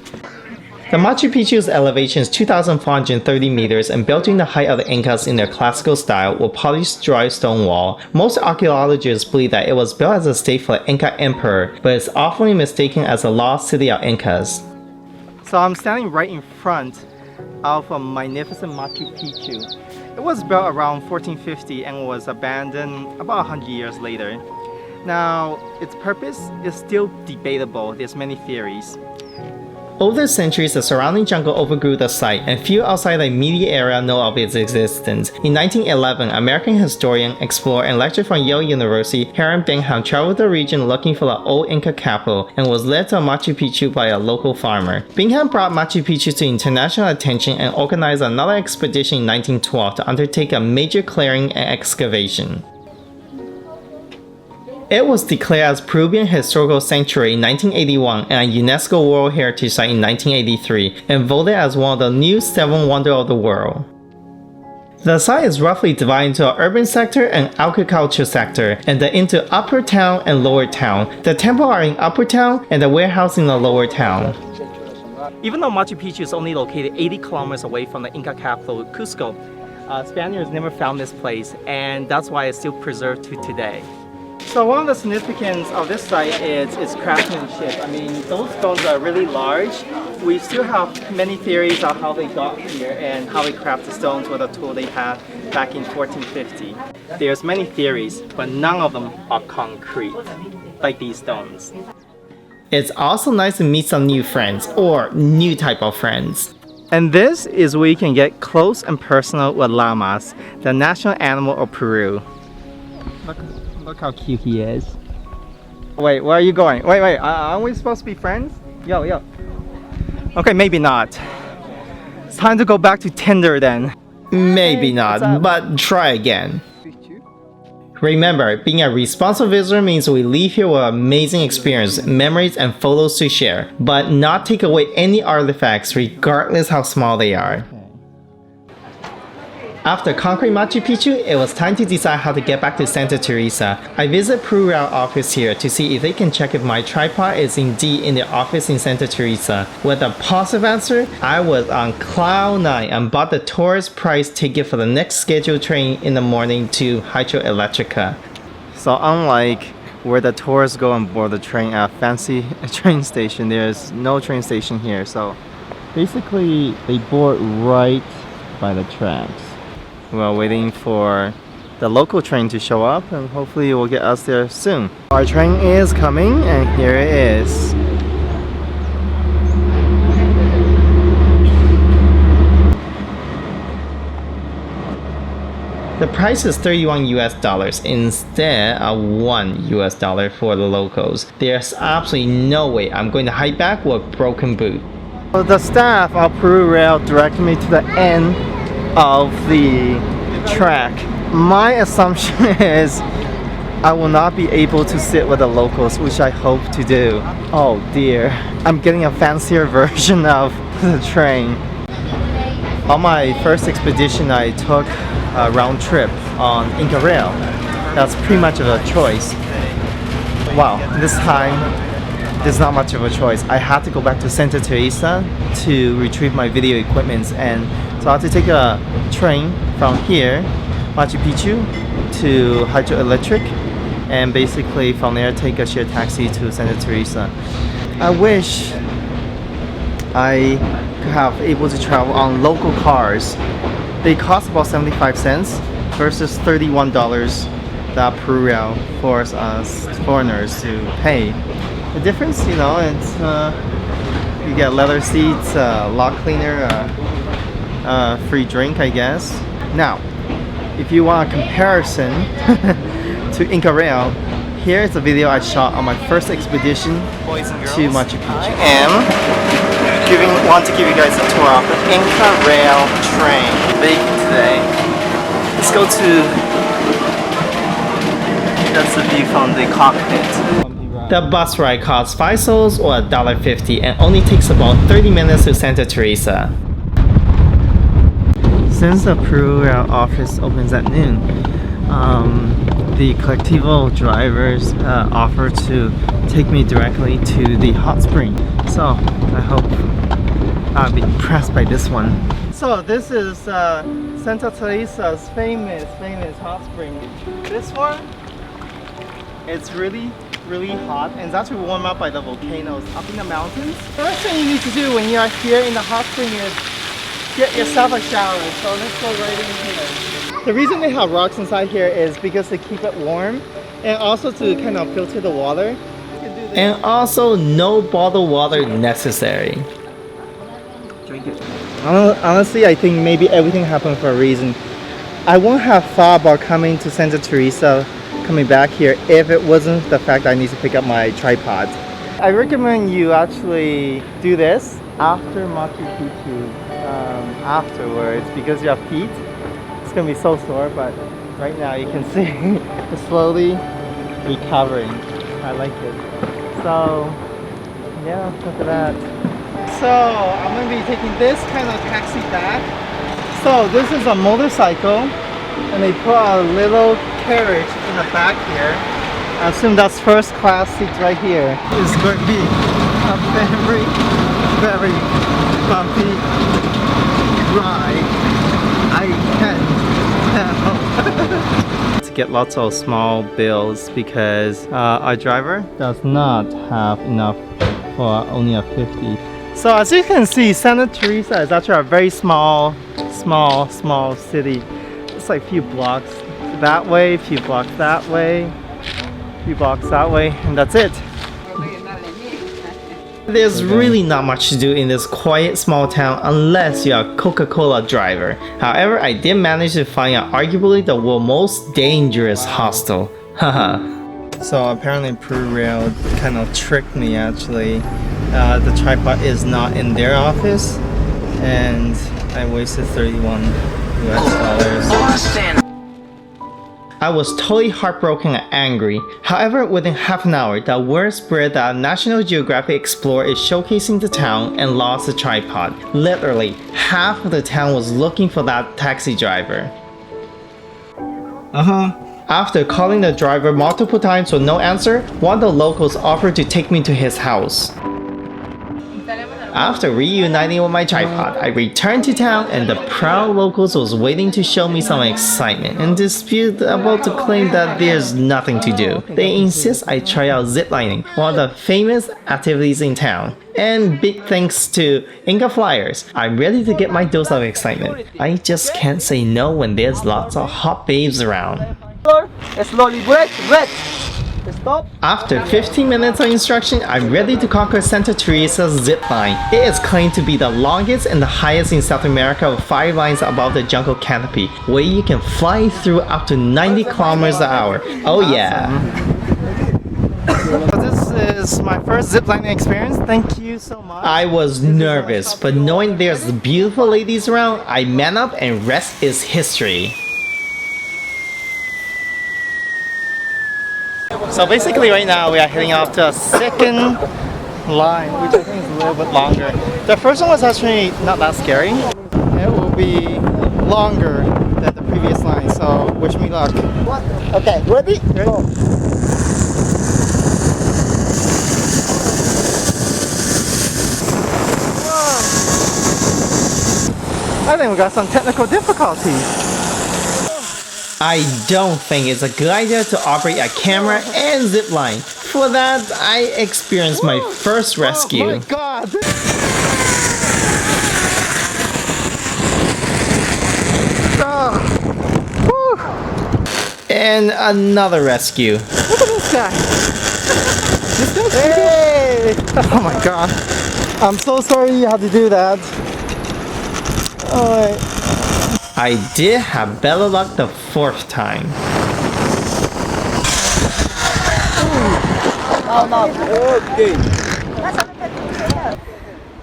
The Machu Picchu's elevation is 2,430 meters and built during the height of the Incas in their classical style with polished dry stone wall. Most archaeologists believe that it was built as a state for the Inca emperor, but it's often mistaken as a lost city of Incas. So I'm standing right in front of a magnificent Machu Picchu. It was built around 1450 and was abandoned about 100 years later. Now, its purpose is still debatable. There's many theories. Over the centuries, the surrounding jungle overgrew the site, and few outside the immediate area know of its existence. In 1911, American historian, explorer, and lecturer from Yale University, Hiram Bingham traveled the region looking for the old Inca capital and was led to Machu Picchu by a local farmer. Bingham brought Machu Picchu to international attention and organized another expedition in 1912 to undertake a major clearing and excavation. It was declared as Peruvian Historical Sanctuary in 1981 and a UNESCO World Heritage Site in 1983, and voted as one of the new 7 Wonders of the World. The site is roughly divided into an urban sector and agriculture sector, and then into Upper Town and Lower Town. The temple are in Upper Town and the warehouse in the Lower Town. Even though Machu Picchu is only located 80 kilometers away from the Inca capital, Cusco, Spaniards never found this place, and that's why it's still preserved to today. So one of the significance of this site is its craftsmanship. I mean, those stones are really large. We still have many theories on how they got here and how they crafted stones with a tool they had back in 1450. There's many theories, but none of them are concrete, like these stones. It's also nice to meet some new friends, or new type of friends. And this is where you can get close and personal with llamas, the national animal of Peru. Look how cute he is. Wait, where are you going? Wait, aren't we supposed to be friends? Yo. Okay, maybe not. It's time to go back to Tinder then. Maybe not, but try again. Remember, being a responsible visitor means we leave here with an amazing experience, memories, and photos to share, but not take away any artifacts regardless how small they are. After conquering Machu Picchu, it was time to decide how to get back to Santa Teresa. I visit Peru Rail office here to see if they can check if my tripod is indeed in the office in Santa Teresa. With a positive answer, I was on cloud 9 and bought the tourist price ticket for the next scheduled train in the morning to Hydroelectrica. So unlike where the tourists go and board the train at fancy train station, there's no train station here. So basically they board right by the tracks. We're waiting for the local train to show up and hopefully it will get us there soon. Our train is coming and here it is. The price is $31 US instead of $1 US for the locals. There's absolutely no way I'm going to hike back with a broken boot. The staff of Peru Rail directed me to the end of the track. My assumption is I will not be able to sit with the locals, which I hope to do. Oh dear, I'm getting a fancier version of the train. On my first expedition, I took a round trip on Inca Rail. That's pretty much of a choice. Wow, this time there's not much of a choice. I had to go back to Santa Teresa to retrieve my video equipment, and so I had to take a train from here, Machu Picchu, to Hydroelectric, and basically from there take a shared taxi to Santa Teresa. I wish I could have able to travel on local cars. They cost about 75 cents versus $31 that Peru Rail forced us foreigners to pay. The difference, you know, it's you get leather seats, lot cleaner, free drink, I guess. Now, if you want a comparison to Inca Rail, here's a video I shot on my first expedition to Machu Picchu. I want to give you guys a tour of the Inca Rail train. Baking today. Let's go to. That's the view from the cockpit. The bus ride costs 5 sols or $1.50 and only takes about 30 minutes to Santa Teresa. Since the Peru Rail office opens at noon, the Colectivo drivers offer to take me directly to the hot spring. So I hope I'll be impressed by this one. So this is Santa Teresa's famous hot spring. This one, it's really hot and it's actually warmed up by the volcanoes up in the mountains. The first thing you need to do when you're here in the hot spring is get yourself a shower. So let's go right in here. The reason they have rocks inside here is because they keep it warm and also to kind of filter the water. And also no bottled water necessary. Drink it. Honestly, I think maybe everything happened for a reason. I wouldn't have thought about coming to Santa Teresa, coming back here, if it wasn't the fact that I need to pick up my tripod. I recommend you actually do this after Machu Picchu, afterwards, because your feet, it's gonna be so sore, but right now you can see it's slowly recovering. I like it. So yeah, look at that. So I'm going to be taking this kind of taxi back. So this is a motorcycle and they put a little carriage in the back here. I assume that's first class seats right here. It's going to be a very bumpy ride. I can't tell. To get lots of small bills because our driver does not have enough for only a 50. So as you can see, Santa Teresa is actually a very small city. It's like a few blocks that way, a few blocks that way, a few blocks that way, and that's it. There's really not much to do in this quiet small town unless you're a Coca-Cola driver. However, I did manage to find arguably the world's most dangerous hostel. Haha. So apparently Peru Rail kind of tricked me actually. The tripod is not in their office and I wasted $31 US. I was totally heartbroken and angry. However, within half an hour, the word spread that National Geographic Explorer is showcasing the town and lost the tripod. Literally, half of the town was looking for that taxi driver. After calling the driver multiple times with no answer, one of the locals offered to take me to his house. After reuniting with my tripod, I returned to town and the proud locals was waiting to show me some excitement and dispute about to claim that there's nothing to do. They insist I try out ziplining, one of the famous activities in town. And big thanks to Inca Flyers, I'm ready to get my dose of excitement. I just can't say no when there's lots of hot babes around. Slowly breath. Stop. After 15 minutes of instruction, I'm ready to conquer Santa Teresa's zip line. It is claimed to be the longest and the highest in South America with 5 lines above the jungle canopy, where you can fly through up to 90 kilometers an hour. Oh yeah. This is my first ziplining experience. Thank you so much. I was nervous, but knowing there's beautiful ladies around, I man up and rest is history. So basically right now we are heading off to a second line, which I think is a little bit longer. The first one was actually not that scary. It will be longer than the previous line, so wish me luck. Okay, ready? Go. I think we got some technical difficulties. I don't think it's a good idea to operate a camera and zipline. For that, I experienced my first rescue. Oh my god! And another rescue. Look at this guy! Hey! Oh my god. I'm so sorry you had to do that. Alright. I did have better luck the 4th time. Okay.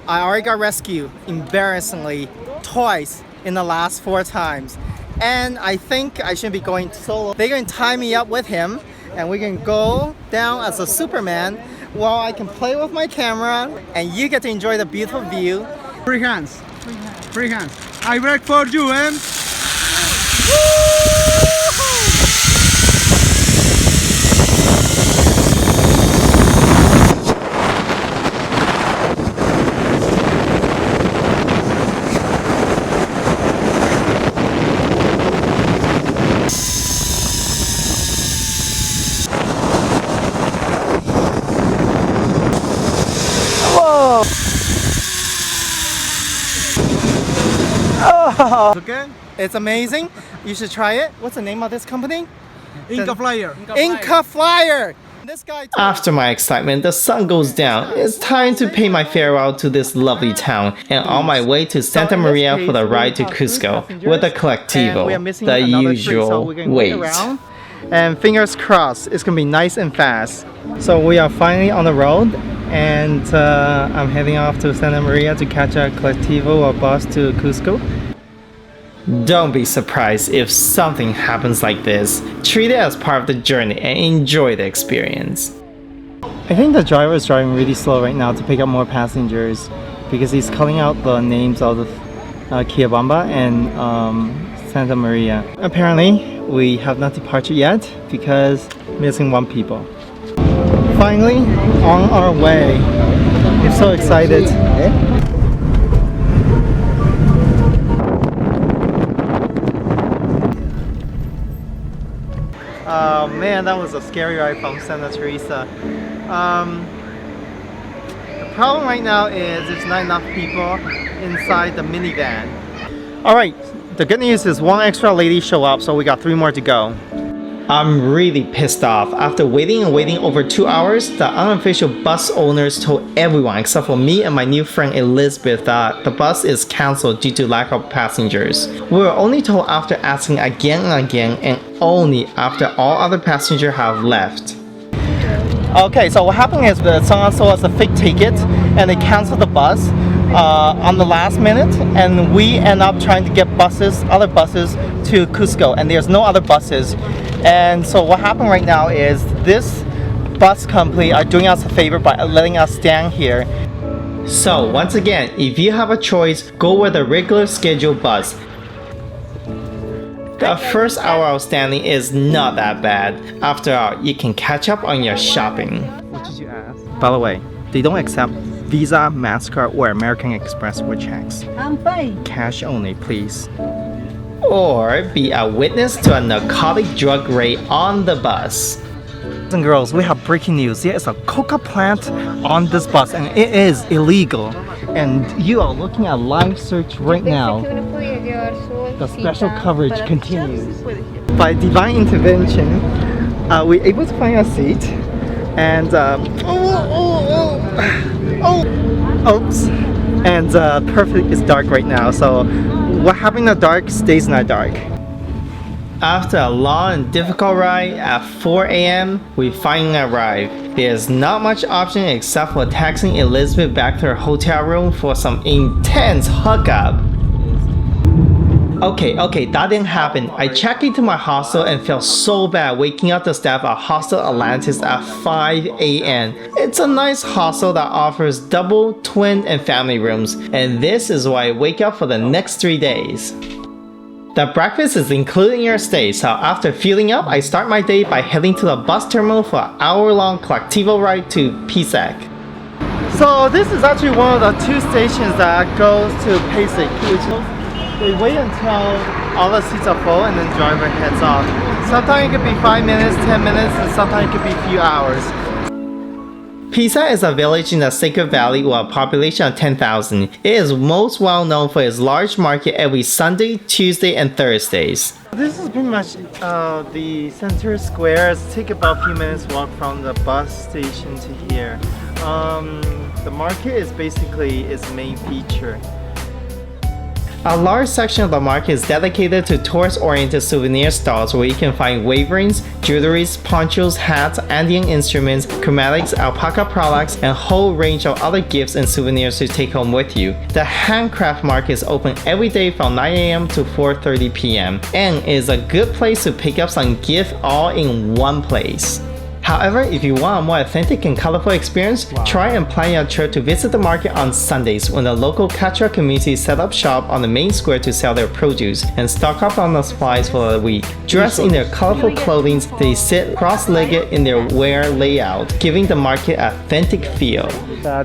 I already got rescued, embarrassingly, twice in the last 4 times. And I think I shouldn't be going solo. They're going to tie me up with him and we can go down as a Superman while I can play with my camera and you get to enjoy the beautiful view. Free hands. Free hands. I work for you, man. Okay. It's amazing. You should try it. What's the name of this company? Inca Flyer. Inca Flyer. This guy. After my excitement, the sun goes down. It's time to pay my farewell to this lovely town and on my way to Santa Maria for the ride to Cusco with a collectivo. The usual wait. And fingers crossed, it's gonna be nice and fast. So we are finally on the road and I'm heading off to Santa Maria to catch a collectivo or bus to Cusco. Don't be surprised if something happens like this. Treat it as part of the journey and enjoy the experience. I think the driver is driving really slow right now to pick up more passengers because he's calling out the names of the Quillabamba and Santa Maria. Apparently, we have not departed yet because missing 1 people. Finally, on our way. I'm so excited. Oh man, that was a scary ride from Santa Teresa. The problem right now is there's not enough people inside the minivan. Alright, the good news is 1 extra lady showed up, so we got 3 more to go. I'm really pissed off. After waiting over 2 hours, the unofficial bus owners told everyone except for me and my new friend Elizabeth that the bus is cancelled due to lack of passengers. We were only told after asking again and again and only after all other passengers have left. Okay, so what happened is that someone sold us a fake ticket and they canceled the bus on the last minute, and we end up trying to get other buses to Cusco, and there's no other buses. And so what happened right now is this bus company are doing us a favor by letting us stand here. So once again, if you have a choice, go with the regular scheduled bus. The first hour of standing is not that bad. After all, you can catch up on your shopping. What did you ask? By the way, they don't accept Visa, MasterCard, or American Express with checks. I'm fine. Cash only, please. Or be a witness to a narcotic drug raid on the bus. Boys and girls, we have breaking news. There is a coca plant on this bus and it is illegal. And you are looking at live search right now. The special coverage continues. By divine intervention, we're able to find a seat. And oops. And perfect is dark right now. So what happened in the dark stays in the dark. After a long and difficult ride at 4 a.m., we finally arrived. There's not much option except for taxiing Elizabeth back to her hotel room for some intense hookup. Okay, that didn't happen. I checked into my hostel and felt so bad waking up the staff at Hostel Atlantis at 5 a.m. It's a nice hostel that offers double, twin, and family rooms, and this is why I wake up for the next 3 days. The breakfast is included in your stay, so after fueling up, I start my day by heading to the bus terminal for an hour-long collectivo ride to Pisac. So this is actually one of the 2 stations that goes to Pisac, which they wait until all the seats are full and then driver heads off. Sometimes it could be 5 minutes, 10 minutes, and sometimes it could be a few hours. Pisa is a village in the Sacred Valley with a population of 10,000. It is most well known for its large market every Sunday, Tuesday, and Thursdays. This is pretty much the center square. It takes about a few minutes walk from the bus station to here. The market is basically its main feature. A large section of the market is dedicated to tourist-oriented souvenir stalls where you can find waverings, jewelries, ponchos, hats, Andean instruments, chromatics, alpaca products, and a whole range of other gifts and souvenirs to take home with you. The handcraft market is open every day from 9 a.m. to 4:30 p.m. and is a good place to pick up some gifts all in one place. However, if you want a more authentic and colorful experience, try and plan your trip to visit the market on Sundays when the local Quechua community set up shop on the main square to sell their produce and stock up on the supplies for the week. Dressed in their colorful clothing, they sit cross-legged in their wear layout, giving the market an authentic feel.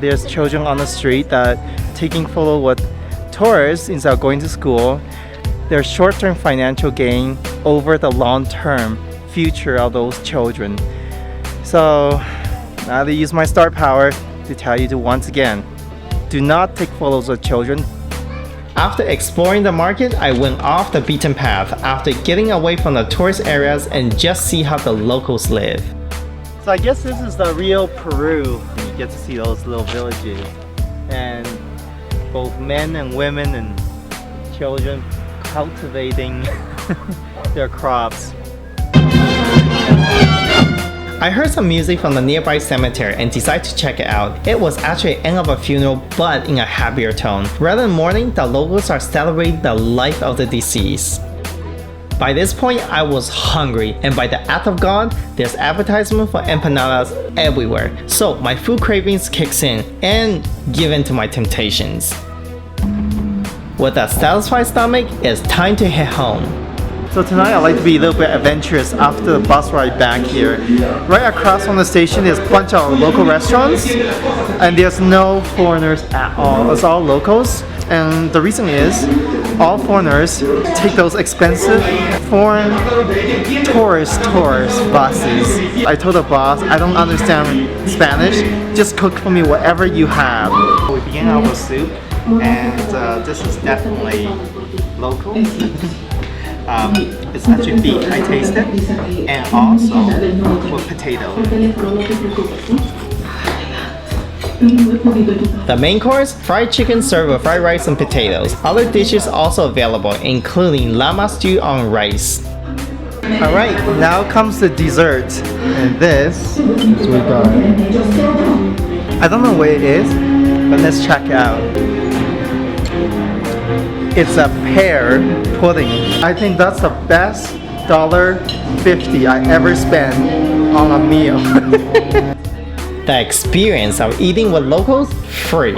There's children on the street that taking photos with tourists instead of going to school. There's short-term financial gain over the long-term future of those children. So now they use my star power to tell you to once again, do not take photos of children. After exploring the market, I went off the beaten path after getting away from the tourist areas and just see how the locals live. So I guess this is the real Peru. You get to see those little villages and both men and women and children cultivating their crops. I heard some music from the nearby cemetery and decided to check it out. It was actually the end of a funeral, but in a happier tone. Rather than mourning, the locals are celebrating the life of the deceased. By this point, I was hungry, and by the act of God, there's advertisement for empanadas everywhere. So my food cravings kicks in and give in to my temptations. With a satisfied stomach, it's time to head home. So tonight I'd like to be a little bit adventurous after the bus ride back here. Right across from the station there's a bunch of local restaurants and there's no foreigners at all. It's all locals, and the reason is all foreigners take those expensive foreign tourist buses. I told the boss I don't understand Spanish, just cook for me whatever you have. We begin our soup, and this is definitely local. It's actually beef, I tasted, and also with potato. The main course, fried chicken served with fried rice and potatoes. Other dishes also available, including llama stew on rice. Alright, now comes the dessert, and this is what we got. I don't know what it is, but let's check it out. It's a pear pudding. I think that's the best $1.50 I ever spent on a meal. The experience of eating with locals, free.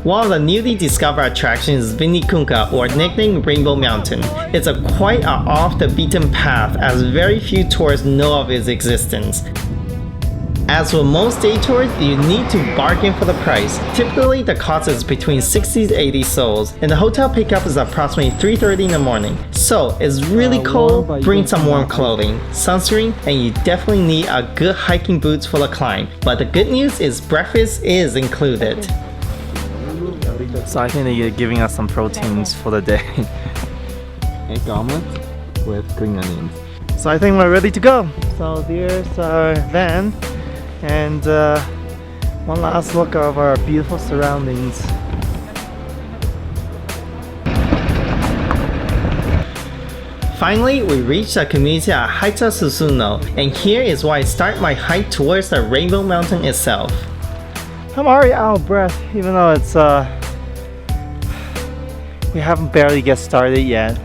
One of the newly discovered attractions is Vinicunca, or nicknamed Rainbow Mountain. It's a quite off the beaten path, as very few tourists know of its existence. As with most day tours, you need to bargain for the price. Typically, the cost is between 60 to 80 sols, and the hotel pickup is approximately 3:30 in the morning. So, it's really cold, bring some warm clothing, sunscreen, and you definitely need a good hiking boots for the climb. But the good news is breakfast is included. So I think they're giving us some proteins for the day. Egg omelet with green onions. So I think we're ready to go. So there's our van. And one last look of our beautiful surroundings. Finally, we reached the community at Haita Susuno, and here is where I start my hike towards the Rainbow Mountain itself. I'm already out of breath, even though it's we haven't barely get started yet.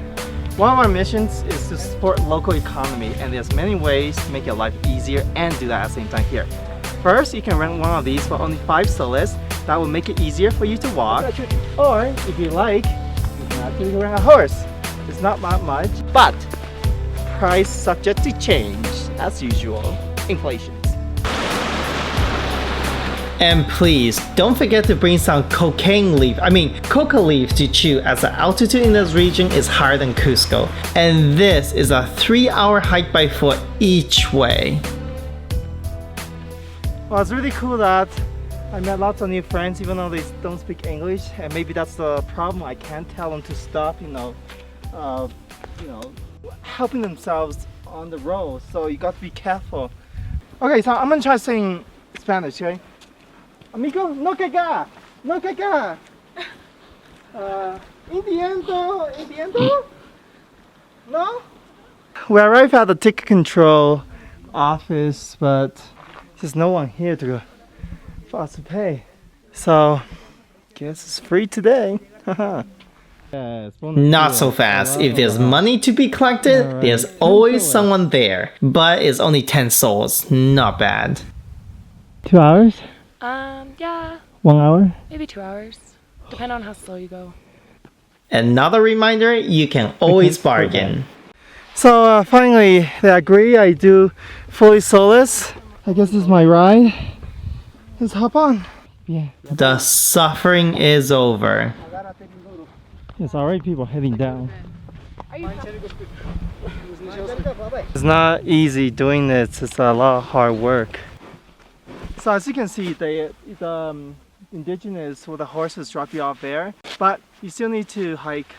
One of our missions is to support local economy, and there's many ways to make your life easier and do that at the same time here. First, you can rent one of these for only 5 soles. That will make it easier for you to walk. Or, if you like, you can actually rent a horse. It's not that much, but price subject to change, as usual. Inflation. And please, don't forget to bring some coca leaf to chew, as the altitude in this region is higher than Cusco. And this is a 3-hour hike by foot each way. Well, it's really cool that I met lots of new friends, even though they don't speak English. And maybe that's the problem. I can't tell them to stop, helping themselves on the road. So you got to be careful. Okay, so I'm gonna try saying Spanish, okay? Amigo, no caga, no caga. Entiendo? No? We arrived at the ticket control office, but there's no one here for us to pay. So, guess it's free today. Not so fast. If there's money to be collected, there's always someone there. But it's only 10 sols. Not bad. 2 hours? Yeah. 1 hour? Maybe 2 hours. Depending on how slow you go. Another reminder, you can always bargain. So finally, they agree I do fully soulless. I guess this is my ride. Let's hop on. Yeah. The suffering is over. There's already people heading down. It's not easy doing this. It's a lot of hard work. So as you can see, the indigenous with the horses drop you off there, but you still need to hike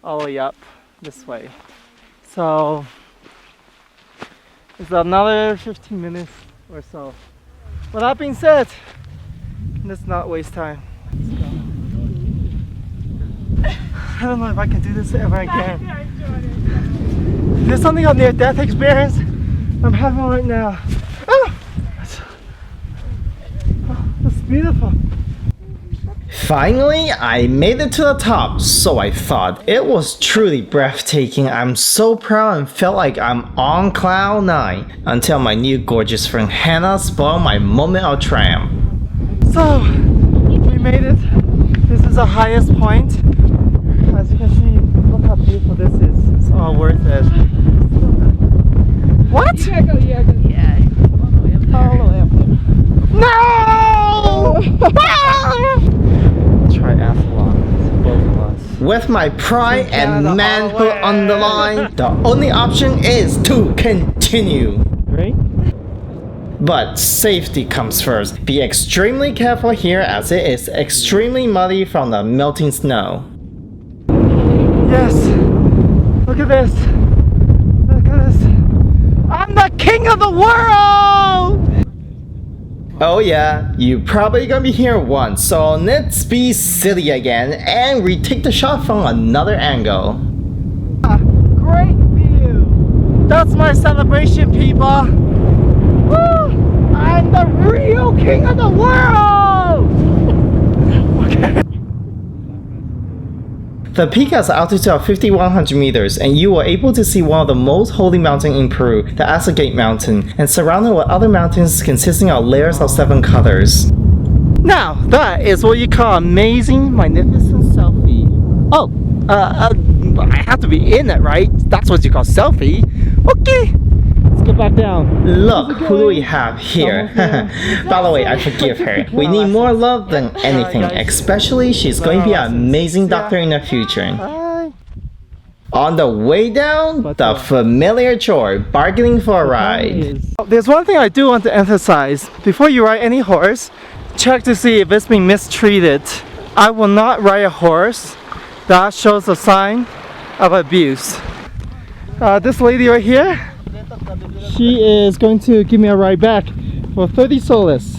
all the way up this way. So it's another 15 minutes or so. With that being said, let's not waste time. I don't know if I can do this ever again. There's something of near-death experience I'm having right now. Oh, that's beautiful. Finally, I made it to the top, so I thought. It was truly breathtaking. I'm so proud and felt like I'm on cloud 9 until my new gorgeous friend Hannah spoiled my moment of triumph. So, we made it. This is the highest point. As you can see, look how beautiful this is. It's all worth it. What? You gotta go. Yeah. All the way up there. No! Triathlons, both of us. With my pride and manhood on the line, the only option is to continue. Right? But safety comes first. Be extremely careful here, as it is extremely muddy from the melting snow. Yes! Look at this! Look at this! I'm the king of the world! Oh yeah, you probably gonna be here once, so let's be silly again and retake the shot from another angle. Great view! That's my celebration, people! Woo! I'm the real king of the world! Okay. The peak has an altitude of 5,100 meters, and you are able to see one of the most holy mountains in Peru, the Azagate Mountain, and surrounded with other mountains consisting of layers of 7 colors. Now, that is what you call amazing, magnificent selfie. Oh, I have to be in it, right? That's what you call selfie. Okay, let's get back down. Look, who do we have here? By the way, I forgive her. We need more love than anything, especially she's going to be an amazing doctor in the future. On the way down, the familiar chore, bargaining for a ride. There's one thing I do want to emphasize. Before you ride any horse, check to see if it's been mistreated. I will not ride a horse that shows a sign of abuse. This lady right here, she is going to give me a ride back for 30 soles.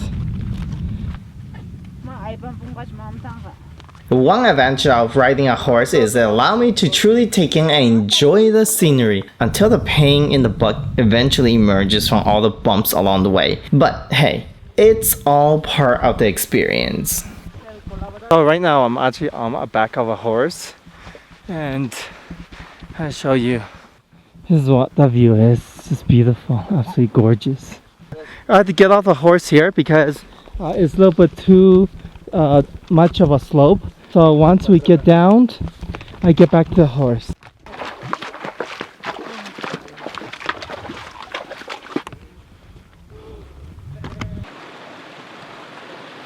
One advantage of riding a horse is it allows me to truly take in and enjoy the scenery until the pain in the butt eventually emerges from all the bumps along the way. But hey, it's all part of the experience. So right now I'm actually on the back of a horse, and I'll show you. This is what the view is. It's just beautiful, absolutely gorgeous. I had to get off the horse here because it's a little bit too much of a slope. So once we get down, I get back to the horse.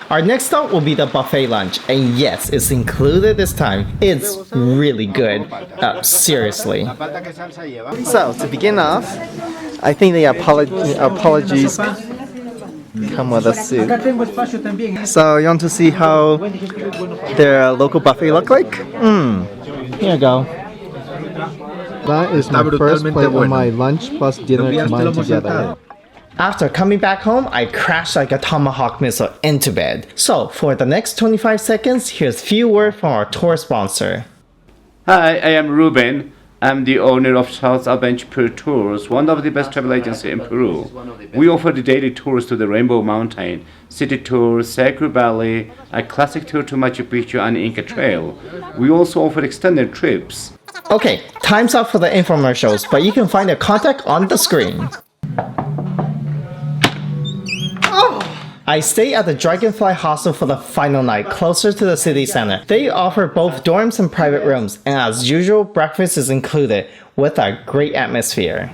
Our next stop will be the buffet lunch, and yes, it's included this time. It's really good. Seriously. So, to begin off, I think the apologies come with a soup. So, you want to see how their local buffet look like? Here you go. That is my first plate of my lunch plus dinner combined together. After coming back home, I crashed like a tomahawk missile into bed. So, for the next 25 seconds, here's a few words from our tour sponsor. Hi, I am Ruben. I'm the owner of South Adventure Peru Tours, one of the best travel agencies in Peru. We offer the daily tours to the Rainbow Mountain, city tour, Sacred Valley, a classic tour to Machu Picchu and Inca Trail. We also offer extended trips. Okay, time's up for the infomercials, but you can find their contact on the screen. I stayed at the Dragonfly Hostel for the final night, closer to the city center. They offer both dorms and private rooms, and as usual, breakfast is included, with a great atmosphere.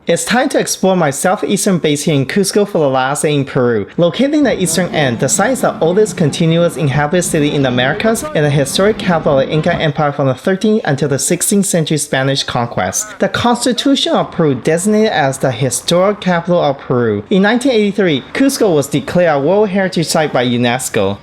It's time to explore my southeastern base here in Cusco for the last day in Peru. Located in the eastern end, the site is the oldest continuous inhabited city in the Americas and the historic capital of the Inca Empire from the 13th until the 16th century Spanish conquest. The Constitution of Peru designated as the historic capital of Peru. In 1983, Cusco was declared a World Heritage Site by UNESCO.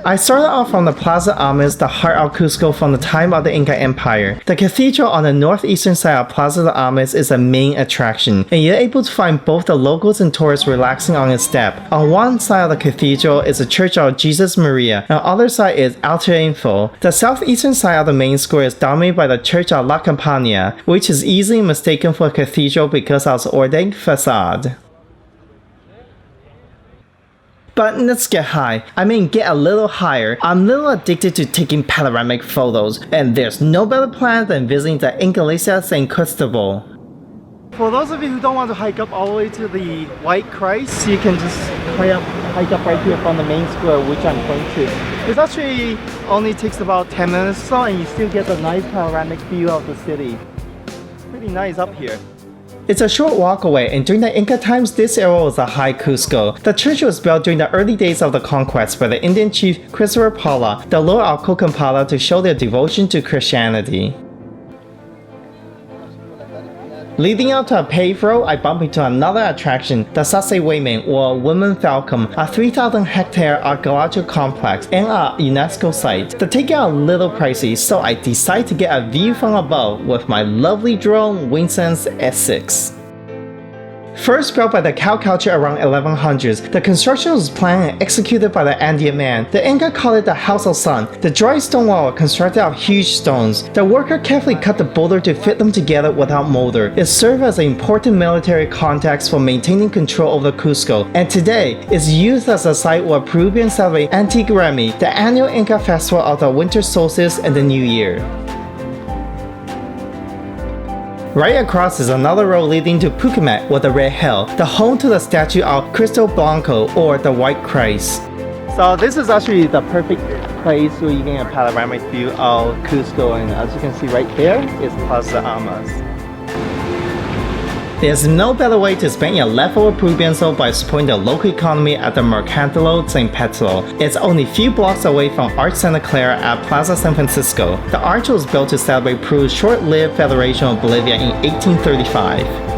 I started off from the Plaza de Armas, the heart of Cusco from the time of the Inca Empire. The cathedral on the northeastern side of Plaza de Armas is a main attraction, and you're able to find both the locals and tourists relaxing on its step. On one side of the cathedral is the Church of Jesus Maria, and on the other side is Altar Info. The southeastern side of the main square is dominated by the Church of La Campania, which is easily mistaken for a cathedral because of its ornate facade. But let's get high. I mean, get a little higher. I'm a little addicted to taking panoramic photos, and there's no better plan than visiting the Iglesia San Cristobal. For those of you who don't want to hike up all the way to the White Christ, you can just hike up right here from the main square, which I'm going to. This actually only takes about 10 minutes or so, and you still get a nice panoramic view of the city. Pretty nice up here. It's a short walk away, and during the Inca times, this area was a high Cusco. The church was built during the early days of the conquest by the Indian chief Christopher Paula, the Lord of Cocalmayo, to show their devotion to Christianity. Leading out to a paved road, I bump into another attraction, the Sase Wayman, or Women Falcon, a 3,000-hectare archaeological complex and a UNESCO site. The tickets are a little pricey, so I decide to get a view from above with my lovely drone Winsense S6. First built by the cow culture around 1100s, the construction was planned and executed by the Andean man. The Inca called it the House of Sun. The dry stone wall was constructed of huge stones. The worker carefully cut the boulder to fit them together without mortar. It served as an important military context for maintaining control over Cusco, and today is used as a site where Peruvians celebrate Anticucho, the annual Inca festival of the winter solstice and the new year. Right across is another road leading to Pucllana or the Red Hill, the home to the statue of Cristo Blanco or the White Christ. So this is actually the perfect place where you can get a panoramic view of Cusco, and as you can see right there is Plaza de Armas. There's no better way to spend your leftover Peruvianso by supporting the local economy at the Mercantilo San Pedro. It's only a few blocks away from Arch Santa Clara at Plaza San Francisco. The arch was built to celebrate Peru's short-lived Federation of Bolivia in 1835.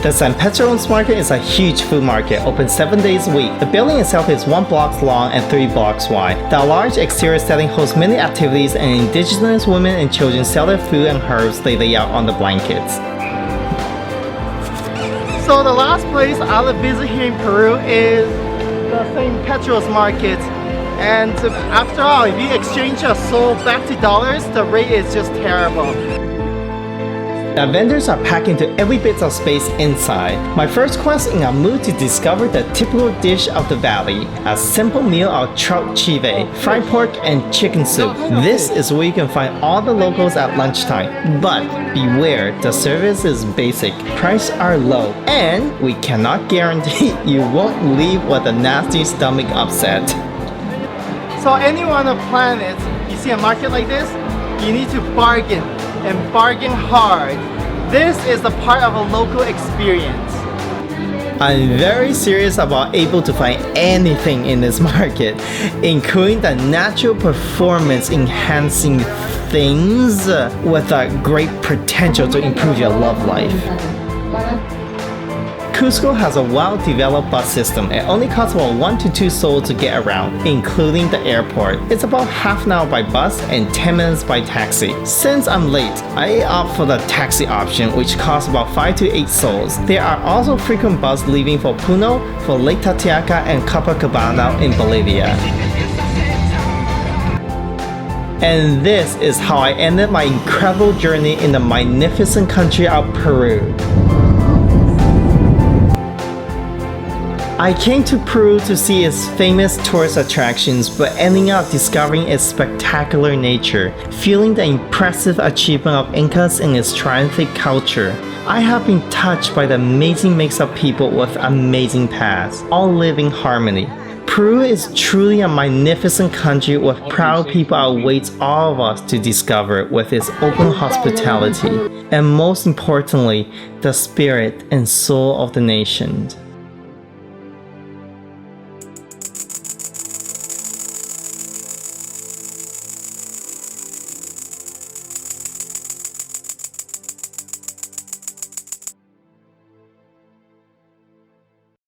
The San Pedro's market is a huge food market, open 7 days a week. The building itself is 1 block long and 3 blocks wide. The large exterior setting hosts many activities, and indigenous women and children sell their food and herbs they lay out on the blankets. So the last place I'll visit here in Peru is the San Pedro's market. And after all, if you exchange your soul back to dollars, the rate is just terrible. The vendors are packed into every bit of space inside. My first quest in a mood to discover the typical dish of the valley, a simple meal of trout chive, fried pork and chicken soup. This is where you can find all the locals at lunchtime. But beware, the service is basic, prices are low, and we cannot guarantee you won't leave with a nasty stomach upset. So anyone on the planet, you see a market like this, you need to bargain. And bargain hard. This is the part of a local experience. I'm very serious about able to find anything in this market, including the natural performance enhancing things with a great potential to improve your love life. Cusco has a well-developed bus system. It only costs about 1 to 2 sols to get around, including the airport. It's about half an hour by bus and 10 minutes by taxi. Since I'm late, I opt for the taxi option, which costs about 5 to 8 sols. There are also frequent buses leaving for Puno, for Lake Titicaca and Copacabana in Bolivia. And this is how I ended my incredible journey in the magnificent country of Peru. I came to Peru to see its famous tourist attractions, but ending up discovering its spectacular nature, feeling the impressive achievement of Incas and its triumphant culture. I have been touched by the amazing mix of people with amazing pasts, all live in harmony. Peru is truly a magnificent country with proud people awaits all of us to discover with its open hospitality, and most importantly, the spirit and soul of the nation.